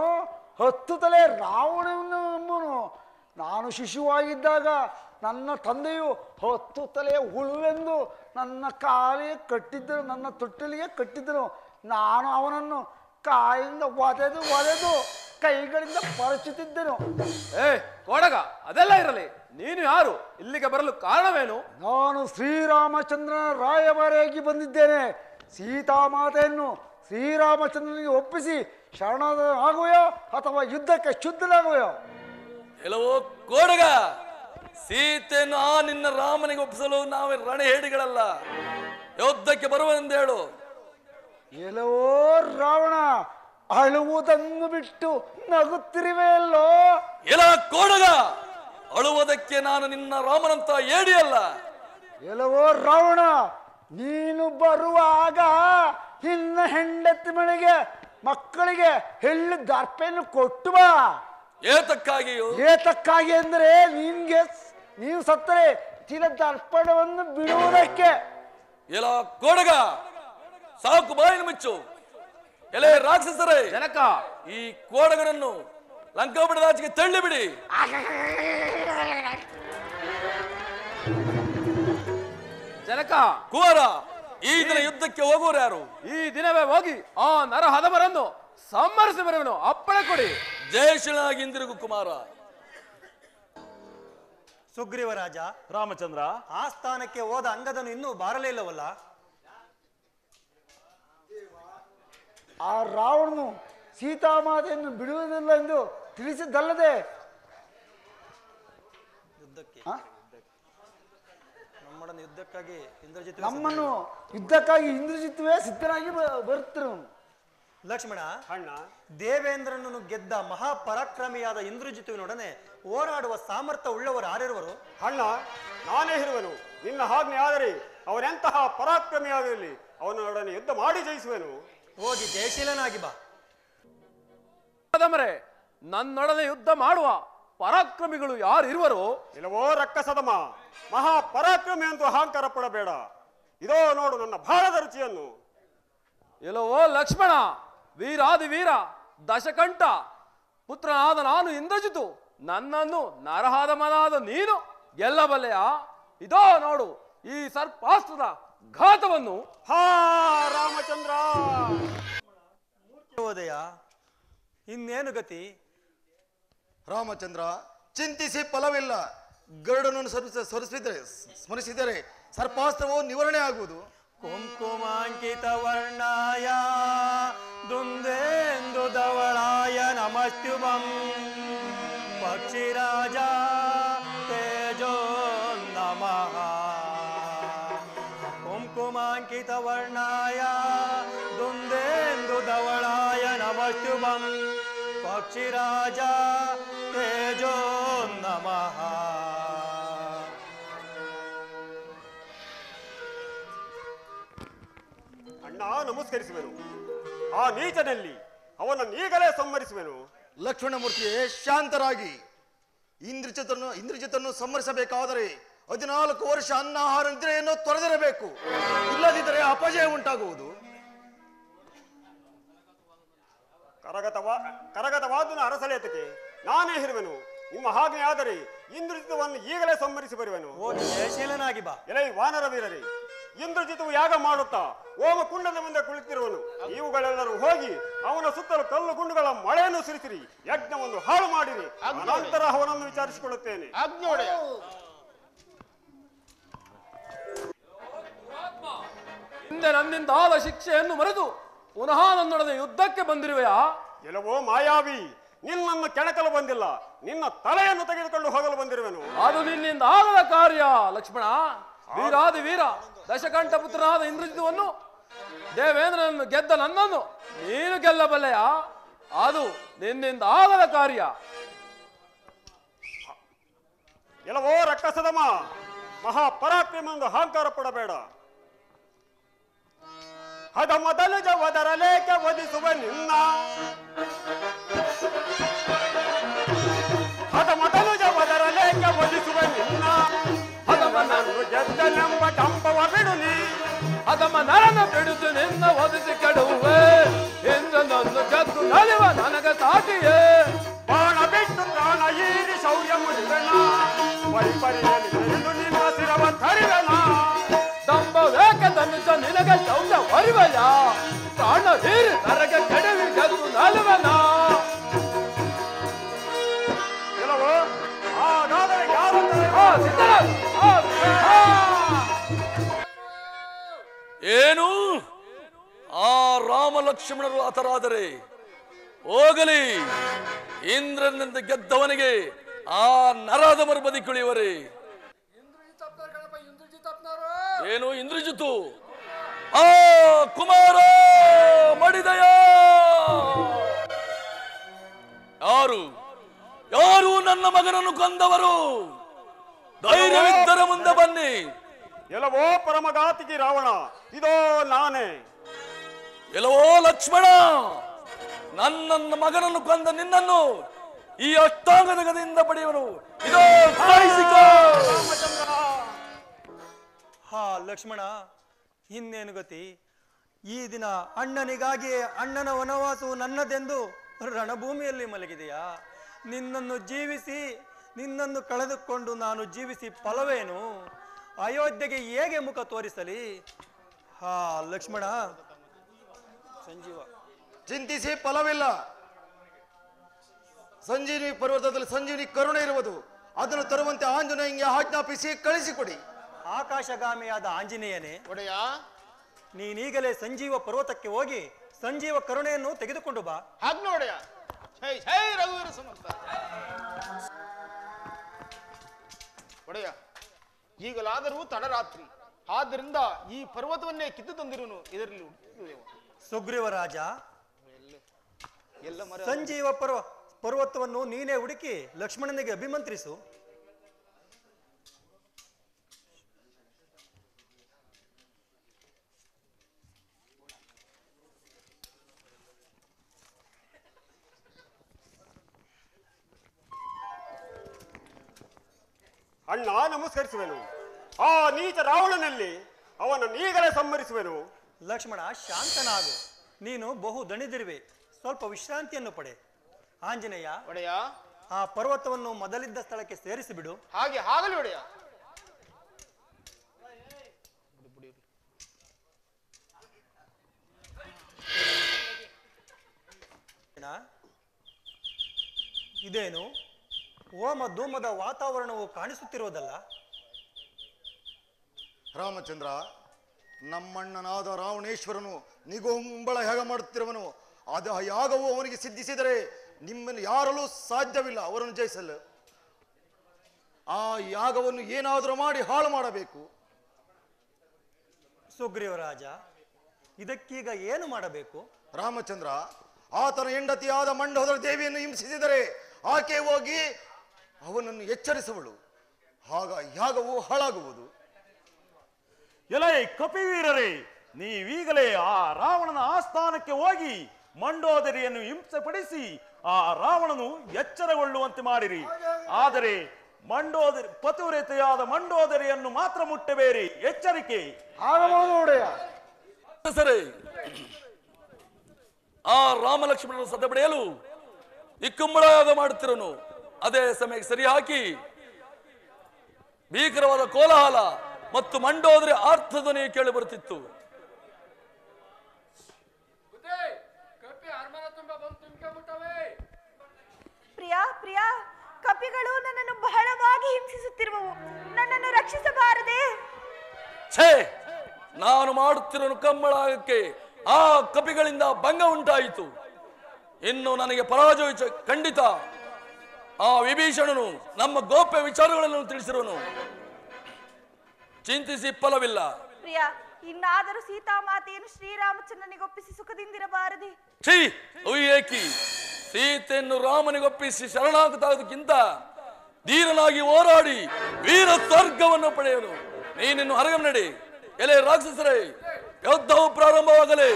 10 ತಲೆ ರಾವಣನು? ನಾನು ಶಿಶುವಾಗಿದ್ದಾಗ ನನ್ನ ತಂದೆಯು 10 ತಲೆಯ ಹುಳುವೆಂದು ನನ್ನ ಕಾಲಿಗೆ ಕಟ್ಟಿದ್ದರು, ನನ್ನ ತೊಟ್ಟಿಲಿಗೆ ಕಟ್ಟಿದ್ದರು. ನಾನು ಅವನನ್ನು ಕಾಯಿಂದ ಒದೆದು ಕೈಗಳಿಂದ ಪರಚುತ್ತಿದ್ದೆನು. ಏ ಕೊಡಗ, ಅದೆಲ್ಲ ಇರಲಿ, ನೀನು ಯಾರು? ಇಲ್ಲಿಗೆ ಬರಲು ಕಾರಣವೇನು? ನಾನು ಶ್ರೀರಾಮಚಂದ್ರನ ರಾಯಭಾರಿಯಾಗಿ ಬಂದಿದ್ದೇನೆ. ಸೀತಾಮಾತೆಯನ್ನು ಶ್ರೀರಾಮಚಂದ್ರನಿಗೆ ಒಪ್ಪಿಸಿ ಶರಣಾಗುವೆಯೋ ಅಥವಾ ಯುದ್ಧಕ್ಕೆ ಶುದ್ಧನಾಗುವೆಯೋ? ಎಲ್ಲವೋ ಕೋಡಗ, ಸೀತೆಯನ್ನು ಆ ನಿನ್ನ ರಾಮನಿಗೆ ಒಪ್ಪಿಸಲು ನಾವೇ ರಣಹೇಡಿಗಳಲ್ಲ, ಯುದ್ಧಕ್ಕೆ ಬರುವೆಂದೇಳು. ಎಲ್ಲವೋ ರಾವಣ, ಅಳುವುದನ್ನು ಬಿಟ್ಟು ನಗುತ್ತಿರುವೆಯಲ್ಲೋ? ಎಲ್ಲ ಕೋಡಗ, ಅಳುವುದಕ್ಕೆ ನಾನು ನಿನ್ನ ರಾಮನಂತ ಏಡಿಯಲ್ಲ. ಎಲ್ಲವೋ ರಾವಣ, ನೀನು ಬರುವಾಗ ನಿನ್ನ ಹೆಂಡತಿ ಮನೆಗೆ ಮಕ್ಕಳಿಗೆ ಎಳ್ಳು ದರ್ಪೆಯನ್ನು ಕೊಟ್ಟು ಬಾ. ಏತಕ್ಕಾಗಿಯೋ? ಏತಕ್ಕಾಗಿ ಅಂದರೆ ನೀವು ಸತ್ತರೆ ಚಿರ ದರ್ಪಣವನ್ನು ಬಿಡುವುದಕ್ಕೆ. ಎಲ್ಲ ಕೋಡಗ, ಸಾಕು, ಬಾಯಿನ ಮುಚ್ಚು. ಎಲೆ ರಾಕ್ಷಸರೇ, ಜನಕ, ಈ ಕೋಡಗನನ್ನು ಲಂಕಾಪುರದಾಚೆಗೆ ತಳ್ಳಿಬಿಡಿ. ಜನಕ, ಕುವರ, ಈ ದಿನ ಯುದ್ಧಕ್ಕೆ ಹೋಗುವರು ಯಾರು? ಈ ದಿನವೇ ಹೋಗಿ ಆ ನರಹಧಮರನ್ನು ಸಂಹರಿಸಿ ಬರುವೆನು. ಅಪ್ಪಣೆ ಕೊಡಿ. ಜಯಶೀಲನಾಗಿ ಹಿಂದಿರುಗು ಕುಮಾರ. ಸುಗ್ರೀವ ರಾಜ, ರಾಮಚಂದ್ರ, ಆ ಸ್ಥಾನಕ್ಕೆ ಹೋದ ಅಂಗದನು ಇನ್ನೂ ಬಾರಲೇ ಇಲ್ಲವಲ್ಲ? ಆ ರಾವಣನು ಸೀತಾಮಾತೆಯನ್ನು ಬಿಡುವುದಿಲ್ಲ ಎಂದು ತಿಳಿಸಿದ್ದಲ್ಲದೆ ಯುದ್ಧಕ್ಕೆ ನಮ್ಮನ್ನು ಯುದ್ಧಕ್ಕಾಗಿ ಇಂದ್ರಜಿತ್ ನಮ್ಮನ್ನು ಯುದ್ಧಕ್ಕಾಗಿ ಇಂದ್ರಜಿತ್ವೇ ಸಿದ್ಧನಾಗಿ ಬರುತ್ತಿರುವನು. ಲಕ್ಷ್ಮಣ, ಅಣ್ಣ, ದೇವೇಂದ್ರನನ್ನು ಗೆದ್ದ ಮಹಾಪರಾಕ್ರಮಿಯಾದ ಇಂದ್ರಜಿತುವಿನೊಡನೆ ಹೋರಾಡುವ ಸಾಮರ್ಥ್ಯ ಉಳ್ಳವರು ಯಾರಿರುವರು? ಅಣ್ಣ, ನಾನೇ ಇರುವೆನು. ನಿನ್ನ ಆಜ್ಞೆ ಆದರೆ ಅವನೆಂತಹ ಪರಾಕ್ರಮಿಯಾಗಿರಲಿ, ಅವನೊಡನೆ ಯುದ್ಧ ಮಾಡಿ ಜಯಿಸುವೆನು. ಹೋಗಿ ಜಯಶೀಲನಾಗಿ ಬಾ. ಹಧಮರೆ, ನನ್ನೊಡನೆ ಯುದ್ಧ ಮಾಡುವ ಪರಾಕ್ರಮಿಗಳು ಯಾರು ಇರುವರು? ಇಲ್ಲವೋ ರಕ್ಕಸದಮ, ಮಹಾಪರಾಕ್ರಮಿ ಅಂತೂ ಅಹಂಕಾರ ಪಡಬೇಡ. ಇದೋ ನೋಡು ನನ್ನ ಭಾರದ ರುಚಿಯನ್ನು. ಎಲ್ಲವೋ ಲಕ್ಷ್ಮಣ, ವೀರಾದಿ ವೀರ ದಶಕಂಠ ಪುತ್ರನಾದ ನಾನು ಇಂದ್ರಜಿತು, ನನ್ನನ್ನು ನರಹಧಮನಾದ ನೀನು ಗೆಲ್ಲಬಲ್ಲೆಯ? ಇದೋ ನೋಡು ಈ ಸರ್ಪಾಸ್ತ್ರದ ಘಾತವನ್ನು. ಹಾ ರಾಮಚಂದ್ರ, ಹೋದೆಯ ಇನ್ನೇನು ಗತಿ? ರಾಮಚಂದ್ರ, ಚಿಂತಿಸಿ ಫಲವಿಲ್ಲ. ಗರುಡನನ್ನು ಸ್ಮರಿಸಿದರೆ ಸರ್ಪಾಸ್ತ್ರವು ನಿವಾರಣೆ ಆಗುವುದು. ಕುಂಕುಮಾಂಕಿತ ವರ್ಣಾಯ ದುಂದೇಂದು ಧವಳಾಯ ನಮಸ್ತ್ಯುಭಂ ಪಕ್ಷಿರಾಜ ತೇಜೋ ನಮಃ. ಕುಂಕುಮಾಂಕಿತ ವರ್ಣಾಯ ದುಂದೇಂದು ಧವಳಾಯ ನಮಸ್ತ್ಯುಭಂ ಪಕ್ಷಿರಾಜ ತೇಜೋ ನಮಃ. ಅಣ್ಣ ನಮಸ್ಕರಿಸುವೆನು. ಆ ನೀಚನಲ್ಲಿ ಅವನನ್ನು ಈಗಲೇ ಸಂಹರಿಸುವೆನು. ಲಕ್ಷ್ಮಣಮೂರ್ತಿಯೇ, ಶಾಂತರಾಗಿ. ಇಂದ್ರಜಿತನ್ನು ಸಂಹರಿಸಬೇಕಾದರೆ 14 ವರ್ಷ ಅನ್ನ ಆಹಾರ ನಿದ್ರೆಯನ್ನು ತೊರೆದಿರಬೇಕು. ಇಲ್ಲದಿದ್ದರೆ ಅಪಜಯ ಉಂಟಾಗುವುದು. ಕರಗತವಾದನ ಅರಸಲೇತಕ್ಕೆ ನಾನೇ ಇರುವೆನು. ನಿಮ್ಮ ಆಜ್ಞೆ ಆದರೆ ಇಂದ್ರಜಿತವನ್ನು ಈಗಲೇ ಸಂಹರಿಸಿ ಬರುವೆನು. ಹೋಗಿ ಜಯಶೀಲನಾಗಿ ಬಾ. ಎಲೈ ವಾನರ ವೀರರೇ, ಇಂದ್ರಜಿತವು ಯಾಗ ಮಾಡುತ್ತಾ ಹೋಮ ಕುಂಡದ ಮುಂದೆ ಕುಳಿತಿರುವನು. ಇವುಗಳೆಲ್ಲರೂ ಹೋಗಿ ಅವನ ಸುತ್ತಲೂ ಕಲ್ಲು ಗುಂಡುಗಳ ಮಳೆಯನ್ನು ಸುರಿಸಿರಿ, ಯಜ್ಞವನ್ನು ಹಾಳು ಮಾಡಿರಿ. ನಂತರ ಅವನನ್ನು ವಿಚಾರಿಸಿಕೊಳ್ಳುತ್ತೇನೆ. ಆಜ್ಞೆ. ಹಿಂದೆ ನನ್ನಿಂದ ಆದ ಶಿಕ್ಷೆಯನ್ನು ಮರೆತು ಪುನಃ ನನ್ನೊಡನೆ ಯುದ್ಧಕ್ಕೆ ಬಂದಿರುವೆಯಾ? ಎಲ್ಲವೋ ಮಾಯಾವಿ, ನಿನ್ನನ್ನು ಕೆಣಕಲು ಬಂದಿಲ್ಲ, ನಿನ್ನ ತಲೆಯನ್ನು ತೆಗೆದುಕೊಂಡು ಹೋಗಲು ಬಂದಿರುವೆನು. ಅದು ನಿನ್ನಿಂದ ಆಗದ ಕಾರ್ಯ ಲಕ್ಷ್ಮಣ. ವೀರಾದಿ ವೀರ ದಶಕಂಠ ಪುತ್ರನಾದ ಇಂದ್ರಜಿತುವನ್ನು, ದೇವೇಂದ್ರನನ್ನು ಗೆದ್ದ ನನ್ನನ್ನು ನೀನು ಗೆಲ್ಲಬಲ್ಲೆಯ? ಅದು ನಿನ್ನಿಂದ ಆಗದ ಕಾರ್ಯ. ಎಲ್ಲವೋ ರಕ್ಕಸದಮ್ಮ, ಮಹಾಪರಾಕ್ರಮವೆಂದು ಅಹಂಕಾರ ಪಡಬೇಡ. ಅದ ಮೊದಲು ಜವದರಲೇಕೆ ವಧಿಸುವ ನಿನ್ನ, ಅದ ಮೊದಲು ಜವದರಲೇಕೆ ವಧಿಸುವ ನಿನ್ನ, ಅದಮನನ್ನು ಗೆದ್ದನೆಂಬ ಕಂಪವ ಬಿಡುನಿ, ಅದಮ ನರನ ಬಿಡುದು ನಿನ್ನ ಒದಿಸಿ ಕೆಡುವೆ, ಇಂದ್ರನನ್ನು ಗೆದ್ದು ನಲಿವ ನನಗೆ ಸಾಟಿಯೇ, ಬಾಣ ಬಿಟ್ಟು ಪ್ರಾಣ ಈರಿ ಶೌರ್ಯ ಮುಡಿವೆನ, ಪರಿಪರಿಯಲ್ಲಿ ಬೆಳೆದು ನಿನ್ನ ಶಿರವ ತರಿವೆನ, ದಂಭವೇಕೆ ತನ್ನಿಸ ನಿನಗೆ ಶೌರ್ಯ ಒರಿವೆಯ, ಪ್ರಾಣ ಹೀರಿ ನರಗೆ ಕೆಡವಿ ಗೆದ್ದು ನಲಿವನ. ಕೆಲವು ಹಾಗಾದರೆ ಯಾರಂದರೆ ಏನು ಆ ರಾಮ ಲಕ್ಷ್ಮಣರು ಹತರಾದರೆ ಹೋಗಲಿ, ಇಂದ್ರನಿಂದ ಗೆದ್ದವನಿಗೆ ಆ ನರಾಧಮರು ಬದುಕುಳಿಯುವರೆ. ಏನು ಇಂದ್ರಜಿತು? ಆ ಕುಮಾರ ಮಡಿದಯ ಯಾರು ಯಾರು ನನ್ನ ಮಗನನ್ನು ಕೊಂದವರು? ಧೈರ್ಯವಿದ್ದರೆ ಮುಂದೆ ಬನ್ನಿ. ಎಲ್ಲವೋ ಪರಮಘಾತಿಗೆ ರಾವಣ, ಇದೋ ನಾನೇ. ಎಲ್ಲವೋ ಲಕ್ಷ್ಮಣ, ನನ್ನ ಮಗನನ್ನು ಕೊಂದ ನಿನ್ನನ್ನು ಈ ಅಷ್ಟಾಂಗದ ಗದೆಯಿಂದ ಪಡೆಯುವನು. ಇದೋ ಸಾಯಿಸಿಕೋ. ಹಾ ಲಕ್ಷ್ಮಣ, ಇನ್ನೇನು ಗತಿ? ಈ ದಿನ ಅಣ್ಣನಿಗಾಗಿ ಅಣ್ಣನ ವನವಾಸವು ನನ್ನದೆಂದು ರಣಭೂಮಿಯಲ್ಲಿ ಮಲಗಿದೆಯಾ? ನಿನ್ನನ್ನು ಕಳೆದುಕೊಂಡು ನಾನು ಜೀವಿಸಿ ಫಲವೇನು? ಅಯೋಧ್ಯೆಗೆ ಹೇಗೆ ಮುಖ ತೋರಿಸಲಿ? ಹಾ ಲಕ್ಷ್ಮಣ. ಸಂಜೀವ, ಚಿಂತಿಸಿ ಫಲವಿಲ್ಲ. ಸಂಜೀವಿನಿ ಪರ್ವತದಲ್ಲಿ ಸಂಜೀವಿನಿ ಕರುಣೆ ಇರುವುದು, ಅದನ್ನು ತರುವಂತೆ ಆಂಜನೇಯನಿಗೆ ಆಜ್ಞಾಪಿಸಿ ಕಳಿಸಿಕೊಡಿ. ಆಕಾಶಗಾಮಿಯಾದ ಆಂಜನೇಯನೇ ಒಡೆಯ, ನೀನೀಗಲೇ ಸಂಜೀವ ಪರ್ವತಕ್ಕೆ ಹೋಗಿ ಸಂಜೀವ ಕರುಣೆಯನ್ನು ತೆಗೆದುಕೊಂಡು ಬಾ. ಆಜ್ಞೆ ಒಡೆಯ. ಜೈ ಜೈ ರಘುವೀರ ಸಮರ್ಥ. ಒಡೆಯ, ಈಗಲಾದರೂ ತಡರಾತ್ರಿ, ಆದ್ದರಿಂದ ಈ ಪರ್ವತವನ್ನೇ ಕಿತ್ತು ತಂದಿರುವನು. ಇದರಲ್ಲಿ ಸುಗ್ರೀವ ರಾಜ, ಎಲ್ಲ ಮರ ಸಂಜೀವ ಪರ್ವತವನ್ನು ನೀನೇ ಹುಡುಕಿ ಲಕ್ಷ್ಮಣನಿಗೆ ಅಭಿಮಂತ್ರಿಸು. ಅಣ್ಣ ನಮಸ್ಕರಿಸುವೆನು. ಆ ನೀಚ ರಾವಣನಲ್ಲಿ ಅವನನ್ನೀಗಲೇ ಸಂಹರಿಸುವೆನು. ಲಕ್ಷ್ಮಣ, ಶಾಂತನಾಗು. ನೀನು ಬಹು ದಣಿದಿರುವೆ, ಸ್ವಲ್ಪ ವಿಶ್ರಾಂತಿಯನ್ನು ಪಡೆ. ಆಂಜನೇಯ, ಒಡೆಯ, ಆ ಪರ್ವತವನ್ನು ಮೊದಲಿದ್ದ ಸ್ಥಳಕ್ಕೆ ಸೇರಿಸಿಬಿಡು. ಹಾಗೆ ಆಗಲಿ ಒಡೆಯ. ಇದೇನು ಹೋಮ ಧೂಮದ ವಾತಾವರಣವು ಕಾಣಿಸುತ್ತಿರುವುದಲ್ಲ? ರಾಮಚಂದ್ರ, ನಮ್ಮಣ್ಣನಾದ ರಾವಣೇಶ್ವರನು ನಿಗೋಂಬಳ ಯಾಗ ಮಾಡುತ್ತಿರುವನು. ಅದು ಯಾಗವು ಅವನಿಗೆ ಸಿದ್ಧಿಸಿದರೆ ನಿಮ್ಮನ್ನು ಯಾರಲ್ಲೂ ಸಾಧ್ಯವಿಲ್ಲ ಅವರನ್ನು ಜಯಿಸಲು. ಆ ಯಾಗವನ್ನು ಏನಾದರೂ ಮಾಡಿ ಹಾಳು ಮಾಡಬೇಕು. ಸುಗ್ರೀವರಾಜ, ಇದಕ್ಕೀಗ ಏನು ಮಾಡಬೇಕು? ರಾಮಚಂದ್ರ, ಆತನ ಹೆಂಡತಿಯಾದ ಮಂಡೋದರ ದೇವಿಯನ್ನು ಹಿಂಸಿಸಿದರೆ ಆಕೆ ಹೋಗಿ ಅವನನ್ನು ಎಚ್ಚರಿಸುವಳು. ಆಗ ಯಾಗವು ಹಾಳಾಗುವುದು. ಎಲೈ ಕಪಿವೀರರೇ, ನೀವೀಗಲೇ ಆ ರಾವಣನ ಆಸ್ಥಾನಕ್ಕೆ ಹೋಗಿ ಮಂಡೋದರಿಯನ್ನು ಹಿಂಸೆಪಡಿಸಿ ಆ ರಾವಣನು ಎಚ್ಚರಗೊಳ್ಳುವಂತೆ ಮಾಡಿರಿ. ಆದರೆ ಪತಿವ್ರತೆಯಾದ ಮಂಡೋದರಿಯನ್ನು ಮಾತ್ರ ಮುಟ್ಟಬೇರಿ, ಎಚ್ಚರಿಕೆ. ಸರಿ, ಆ ರಾಮ ಲಕ್ಷ್ಮಣನ ಸದ್ದ ಪಡೆಯಲು ಇಕ್ಕುಂಬಳಯಾಗ ಮಾಡುತ್ತಿರನು. ಅದೇ ಸಮಯಕ್ಕೆ ಸರಿ ಹಾಕಿ ಭೀಕರವಾದ ಕೋಲಾಹಲ ಮತ್ತು ಮಂಡೋದರಿ ಆರ್ಥಧ್ವನಿ ಕೇಳಿ ಬರುತ್ತಿತ್ತು. ಪ್ರಿಯಾ ಪ್ರಿಯಾ, ಕಪಿಗಳು ನನ್ನನ್ನು ಬಹಳವಾಗಿ ಹಿಂಸಿಸುತ್ತಿರುವವು, ನನ್ನನ್ನು ರಕ್ಷಿಸಬಾರದೆ? ಛೇ, ನಾನು ಮಾಡುತ್ತಿರೋ ಕಂಬಳಾಗಕ್ಕೆ ಆ ಕಪಿಗಳಿಂದ ಭಂಗ ಉಂಟಾಯಿತು. ಇನ್ನು ನನಗೆ ಪರಾಜಯ ಖಂಡಿತ. ಆ ವಿಭೀಷಣನು ನಮ್ಮ ಗೋಪ್ಯ ವಿಚಾರಗಳನ್ನು ತಿಳಿಸಿರುವನು. ಚಿಂತಿಸಿ ಫಲವಿಲ್ಲ. ಪ್ರಿಯಾ, ಇನ್ನಾದರೂ ಸೀತಾಮಾತೆಯನ್ನು ಶ್ರೀರಾಮಚಂದ್ರನಿಗೊಪ್ಪಿಸಿ ಸುಖದಿಂದಿರಬಾರದೆ? ಛೀ, ಏಕಿ ಸೀತೆಯನ್ನು ರಾಮನಿಗೊಪ್ಪಿಸಿ ಶರಣಾಗತಾಗೋದಕ್ಕಿಂತ ಧೀರನಾಗಿ ಹೋರಾಡಿ ವೀರ ಸ್ವರ್ಗವನ್ನು ಪಡೆಯಲು ನೀನಿನ್ನು ಹೊರಗೆ ನಡಿ. ಎಲೆ ರಾಕ್ಷಸರೇ, ಯುದ್ಧವು ಪ್ರಾರಂಭವಾಗಲಿ.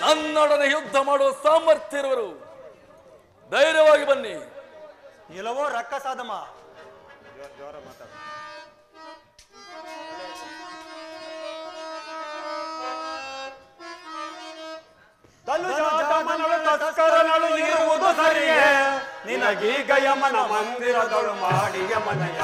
ನನ್ನೊಡನೆ ಯುದ್ಧ ಮಾಡುವ ಸಾಮರ್ಥ್ಯ ಇರುವರು ಧೈರ್ಯವಾಗಿ ಬನ್ನಿ. ಇಲ್ಲವೋ ರಕ್ಕಸಾದಮ, ಜೋರ ಮಾತಾಡ. ತಸ್ಕರನಳು ಇರುವುದು ಸರಿಯೇ, ನಿನಗೀಗ ಯಮನ ಮಂದಿರದಳು ಮಾಡಿ ಯಮನಯ.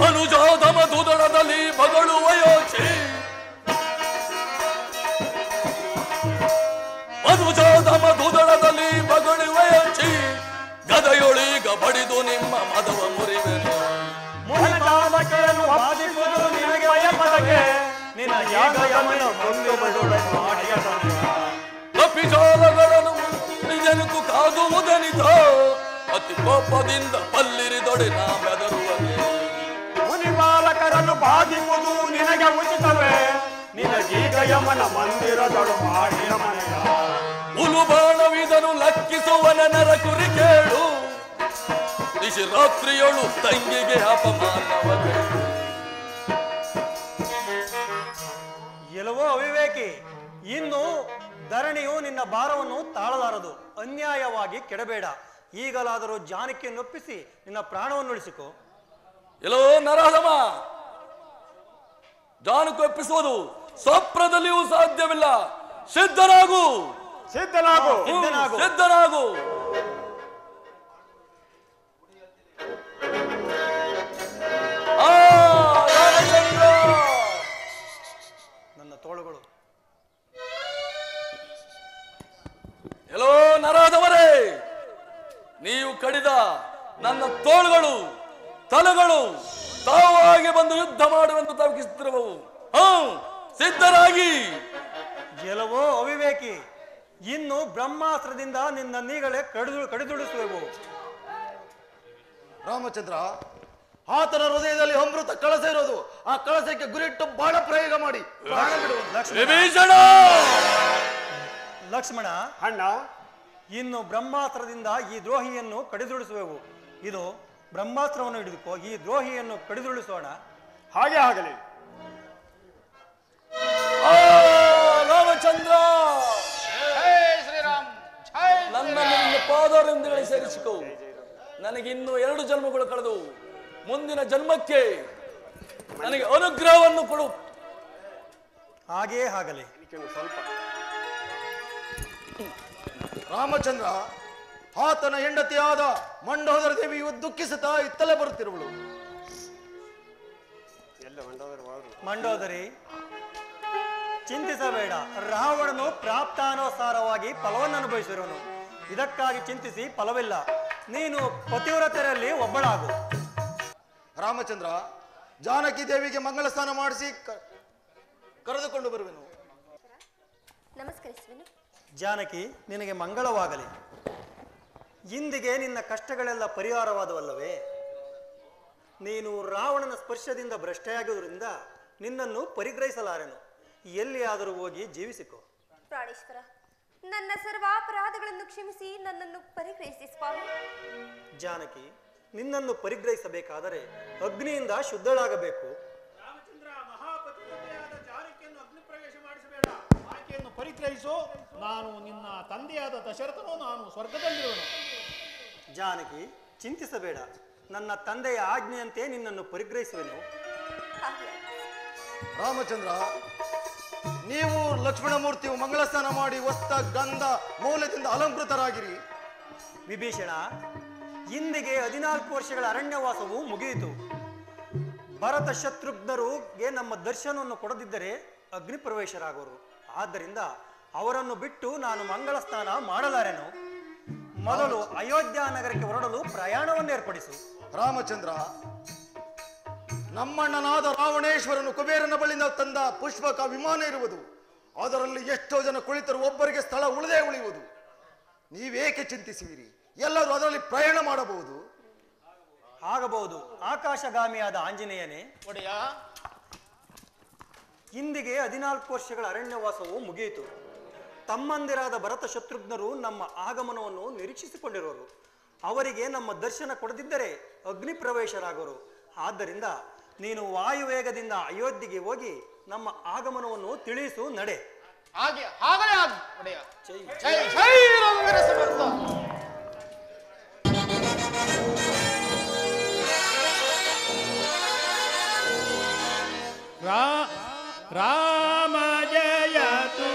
ಅನುಜಾಧಮ ದುದಳದಲ್ಲಿ ಬಗಳುವ ಯೋಚೆ, ಅನುಜಾಧಮ ದುದಳದಲ್ಲಿ ಬಗಳುವ ಯೋಚೆ, ಗದೆಯೊಳೀಗ ಬಡಿದು ನಿಮ್ಮ ಮದವ ಮುರಿವೆನು. ಕಪಿಜಾಲಗಳನ್ನು ನಿಜನಕ್ಕೂ ಕಾದುವುದನಿತ, ಅತಿ ಕೋಪದಿಂದ ಪಲ್ಲಿರಿದೊಡೆ ನಾ ಬೆದರುವನೆ. ಮುನಿಪಾಲಕರನ್ನು ಬಾಧಿಸುವುದು ನಿನಗೆ ಉಚಿತವೇ, ನಿನಗೀಗ ಯಮನ ಮಂದಿರದಳು ಮಾಡಿ ಯಮನಯ. ಉಲುಬಾಣವಿದನು ಲಕ್ಕಿಸುವನ ನರ ಕುರಿ ಕೇಳು, ನಿಶಿರಾತ್ರಿಯೊಳು ತಂಗಿಗೆ ಅಪಮಾನವಬೇಕು. ಎಲ್ಲವೋ ಅವಿವೇಕಿ, ಇನ್ನು ಧರಣಿಯು ನಿನ್ನ ಭಾರವನ್ನು ತಾಳಲಾರದು. ಅನ್ಯಾಯವಾಗಿ ಕೆಡಬೇಡ. ಈಗಲಾದರೂ ಜಾನಕಿಯನ್ನು ಒಪ್ಪಿಸಿ ನಿನ್ನ ಪ್ರಾಣವನ್ನು ಉಳಿಸಿಕೊ. ಎಲ್ಲೋ ನರಹದಮ, ಜಾನಕ್ಕೆ ಒಪ್ಪಿಸುವುದು ಸ್ವಪ್ನದಲ್ಲಿಯೂ ಸಾಧ್ಯವಿಲ್ಲ. ಸಿದ್ಧನಾಗು, ಸಿದ್ಧನಾಗು, ಸಿದ್ಧನಾಗು. ನನ್ನ ತೋಳುಗಳು. ಎಲ್ಲೋ ನರಹದವರೇ, ನೀವು ಕಡಿದ ನನ್ನ ತೋಳುಗಳು ತಲೆಗಳು ತಾವಾಗಿ ಬಂದು ಯುದ್ಧ ಮಾಡುವಂತೆ ತವಕಿಸುತ್ತಿರುವವು. ಸಿದ್ಧರಾಗಿ. ಎಲ್ಲವೋ ಅವಿವೇಕಿ, ಇನ್ನು ಬ್ರಹ್ಮಾಸ್ತ್ರದಿಂದ ನಿನ್ನ ನೀಗಳೇ ಕಡಿದುಳಿಸುವೆವು. ರಾಮಚಂದ್ರ, ಆತನ ಹೃದಯದಲ್ಲಿ ಅಮೃತ ಕಳಸ ಇರೋದು. ಆ ಕಳಸಕ್ಕೆ ಗುರಿಟ್ಟು ಬಾಣ ಪ್ರಯೋಗ ಮಾಡಿ ಪ್ರಾಣ ಬಿಡುವುದು. ವಿಭೀಷಣ, ಲಕ್ಷ್ಮಣ ಅಣ್ಣ, ಇನ್ನು ಬ್ರಹ್ಮಾಸ್ತ್ರದಿಂದ ಈ ದ್ರೋಹಿಯನ್ನು ಕಡಿದುಳಿಸುವೆವು. ಇದು ಬ್ರಹ್ಮಾಸ್ತ್ರವನ್ನು ಹಿಡಿದುಕೋ, ಈ ದ್ರೋಹಿಯನ್ನು ಕಡಿದುಳಿಸೋಣ. ಹಾಗೆ ಆಗಲಿ. ರಾಮಚಂದ್ರ, ಶ್ರೀರಾಮ್, ನನ್ನ ನಿನ್ನ ಪಾದರಿಂದಲೇ ಸೇರಿಸಿಕೋ. ನನಗೆ ಇನ್ನು 2 ಜನ್ಮಗಳು ಕಳೆದು ಮುಂದಿನ ಜನ್ಮಕ್ಕೆ ನನಗೆ ಅನುಗ್ರಹವನ್ನು ಕೊಡು. ಹಾಗೇ ಆಗಲಿ. ಸ್ವಲ್ಪ ರಾಮಚಂದ್ರ, ಆತನ ಹೆಂಡತಿಯಾದ ಮಂಡೋದರ ದೇವಿಯು ದುಃಖಿಸುತ್ತಾ ಇತ್ತಲೇ ಬರುತ್ತಿರುವಳು. ಎಲ್ಲ ಮಂಡೋದರಿ, ಚಿಂತಿಸಬೇಡ. ರಾವಣನು ಪ್ರಾಪ್ತಾನುಸಾರವಾಗಿ ಫಲವನ್ನು ಅನುಭವಿಸಿರುವನು. ಇದಕ್ಕಾಗಿ ಚಿಂತಿಸಿ ಫಲವಿಲ್ಲ. ನೀನು ಪತಿವ್ರತರಲ್ಲಿ ಒಬ್ಬಳಾಗು. ರಾಮಚಂದ್ರ, ಜಾನಕಿ ದೇವಿಗೆ ಮಂಗಳ ಸ್ನಾನ ಮಾಡಿಸಿ ಕರೆದುಕೊಂಡು ಬರುವೆನು. ನಮಸ್ಕರಿಸುವೆನು. ಜಾನಕಿ, ನಿನಗೆ ಮಂಗಳವಾಗಲಿ. ಇಂದಿಗೆ ನಿನ್ನ ಕಷ್ಟಗಳೆಲ್ಲ ಪರಿಹಾರವಾದವಲ್ಲವೇ? ನೀನು ರಾವಣನ ಸ್ಪರ್ಶದಿಂದ ಭ್ರಷ್ಟೆಯಾಗುವುದರಿಂದ ನಿನ್ನನ್ನು ಪರಿಗ್ರಹಿಸಲಾರೆನು. ಎಲ್ಲಿಯಾದರೂ ಹೋಗಿ ಜೀವಿಸಿಕೊ. ಪ್ರಾಣೇಶ್ವರ, ನನ್ನ ಸರ್ವಾಪರಾಧಗಳನ್ನು ಕ್ಷಮಿಸಿ ನನ್ನನ್ನು ಪರಿಗ್ರಹಿಸಿ ಸ್ವಾಮಿ. ಜಾನಕಿ, ನಿನ್ನನ್ನು ಪರಿಗ್ರಹಿಸಬೇಕಾದರೆ ಅಗ್ನಿಯಿಂದ ಶುದ್ಧಳಾಗಬೇಕು. ರಾಮಚಂದ್ರ, ಮಹಾಪತಿಯಾದ ಜಾನಕಿಯನ್ನು ಅಗ್ನಿ ಪ್ರವೇಶ ಮಾಡಿಸಬೇಡ. ಆಕೆಯನ್ನು ಪರಿಗ್ರಹಿಸು. ನಾನು ನಿನ್ನ ತಂದೆಯಾದ ದಶರಥನು, ನಾನು ಸ್ವರ್ಗದಲ್ಲಿರುವನು. ಜಾನಕಿ, ಚಿಂತಿಸಬೇಡ. ನನ್ನ ತಂದೆಯ ಆಜ್ಞೆಯಂತೆ ನಿನ್ನನ್ನು ಪರಿಗ್ರಹಿಸುವೆನು. ರಾಮಚಂದ್ರ, ನೀವು ಲಕ್ಷ್ಮಣ ಮೂರ್ತಿಯು ಮಂಗಳ ಸ್ನಾನ ಮಾಡಿ ವಸ್ತ ಗಂಧ ಮೌಲ್ಯದಿಂದ ಅಲಂಕೃತರಾಗಿರಿ. ವಿಭೀಷಣ, ಇಂದಿಗೆ 14 ವರ್ಷಗಳ ಅರಣ್ಯವಾಸವು ಮುಗಿಯಿತು. ಭರತ ಶತ್ರುಘ್ನರಿಗೆ ನಮ್ಮ ದರ್ಶನವನ್ನು ಕೊಡದಿದ್ದರೆ ಅಗ್ನಿ ಪ್ರವೇಶರಾಗುವರು. ಆದ್ದರಿಂದ ಅವರನ್ನು ಬಿಟ್ಟು ನಾನು ಮಂಗಳ ಸ್ನಾನ ಮಾಡಲಾರೆನು. ಮೊದಲು ಅಯೋಧ್ಯ ನಗರಕ್ಕೆ ಹೊರಡಲು ಪ್ರಯಾಣವನ್ನು ಏರ್ಪಡಿಸು. ರಾಮಚಂದ್ರ, ನಮ್ಮಣ್ಣನಾದ ರಾವಣೇಶ್ವರನು ಕುಬೇರನ ಬಳಿಯಿಂದ ತಂದ ಪುಷ್ಪಕ ವಿಮಾನ ಇರುವುದು. ಅದರಲ್ಲಿ ಎಷ್ಟೋ ಜನ ಕುಳಿತರು ಒಬ್ಬರಿಗೆ ಸ್ಥಳ ಉಳಿದೇ ಉಳಿಯುವುದು. ನೀವೇಕೆ ಚಿಂತಿಸುವಿರಿ? ಎಲ್ಲರೂ ಅದರಲ್ಲಿ ಪ್ರಯಾಣ ಮಾಡಬಹುದು. ಆಗಬಹುದು. ಆಕಾಶಗಾಮಿಯಾದ ಆಂಜನೇಯನೇ, ಒಡೆಯ, ಇಂದಿಗೆ 14 ವರ್ಷಗಳ ಅರಣ್ಯವಾಸವು ಮುಗಿಯಿತು. ತಮ್ಮಂದಿರಾದ ಭರತ ಶತ್ರುಘ್ನರು ನಮ್ಮ ಆಗಮನವನ್ನು ನಿರೀಕ್ಷಿಸಿಕೊಂಡಿರುವರು. ಅವರಿಗೆ ನಮ್ಮ ದರ್ಶನ ಕೊಡದಿದ್ದರೆ ಅಗ್ನಿ ಪ್ರವೇಶರಾಗರು. ಆದ್ದರಿಂದ ನೀನು ವಾಯುವೇಗದಿಂದ ಅಯೋಧ್ಯೆಗೆ ಹೋಗಿ ನಮ್ಮ ಆಗಮನವನ್ನು ತಿಳಿಸು ನಡೆ. ಹಾಗಲೇ ಆಗ್ ಒಡೆಯ. ಜೈ ಜೈ ರಘುವೀರ ಸಮರ್ಥ. ರಾಮ ಜಯತು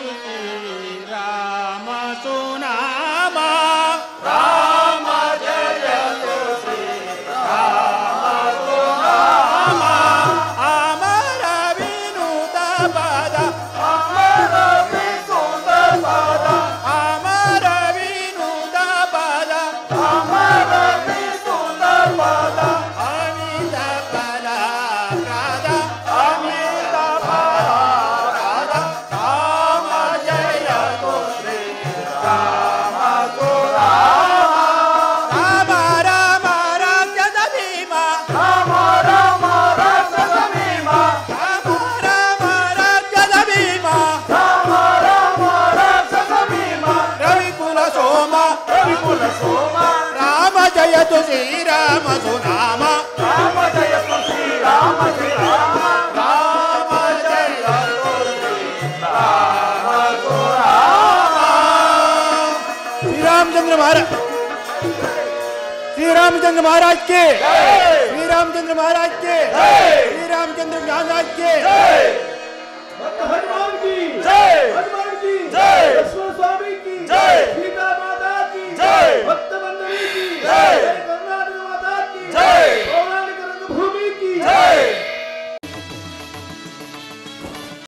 ರಾಮ ಸುನಾಮ. ರಾಮ ಜಯತು ರಾಮ ಸುನಾಮ. ಅಮರ ವಿನುತ ಪದ ಅಮರ ವಿನುತ ಪದ ಅಮರ ವಿನುತ ಪದ ಅಮರ ವಿನುತ ಪದ ಅಮಿತ ಪದ ಪ್ರಾದ ಅಮಿತ ಪದ ರಾಮ ಜಯತು ಶ್ರೀ ರಾಮ ಸುರಾಮ. ರಾಮ ರಾಮ ರಾಜ್ಯದ ಭೀಮ ರಾಮ ರಾಮ ರಾಜ್ಯದ ಭೀಮ ರಾಮ ರಾಮ ರಾಜ್ಯದ ಭೀಮ ರಾಮ ರಾಮ ರಾಜ್ಯದ ಭೀಮ. ರವಿಕುಲ ಸೋಮ ರವಿಕುಲ ಸೋಮ. ರಾಮ ಜಯತು ಶ್ರೀರಾಮ ಸುನಾಮ. ರಾಮ ಜಯತು ಶ್ರೀರಾಮ ಶ್ರೀರಾಮ. ರಾಮ ಜಯತು ಶ್ರೀರಾಮ ಸುರಾಮ. ಶ್ರೀರಾಮಚಂದ್ರ महाराज श्रीरामचंद्र महाराज के श्रीरामचंद्र महाराज के श्रीरामचंद्र महाराज के हनुमान की जय, हनुमान की जय, लक्ष्मण स्वामी की जय,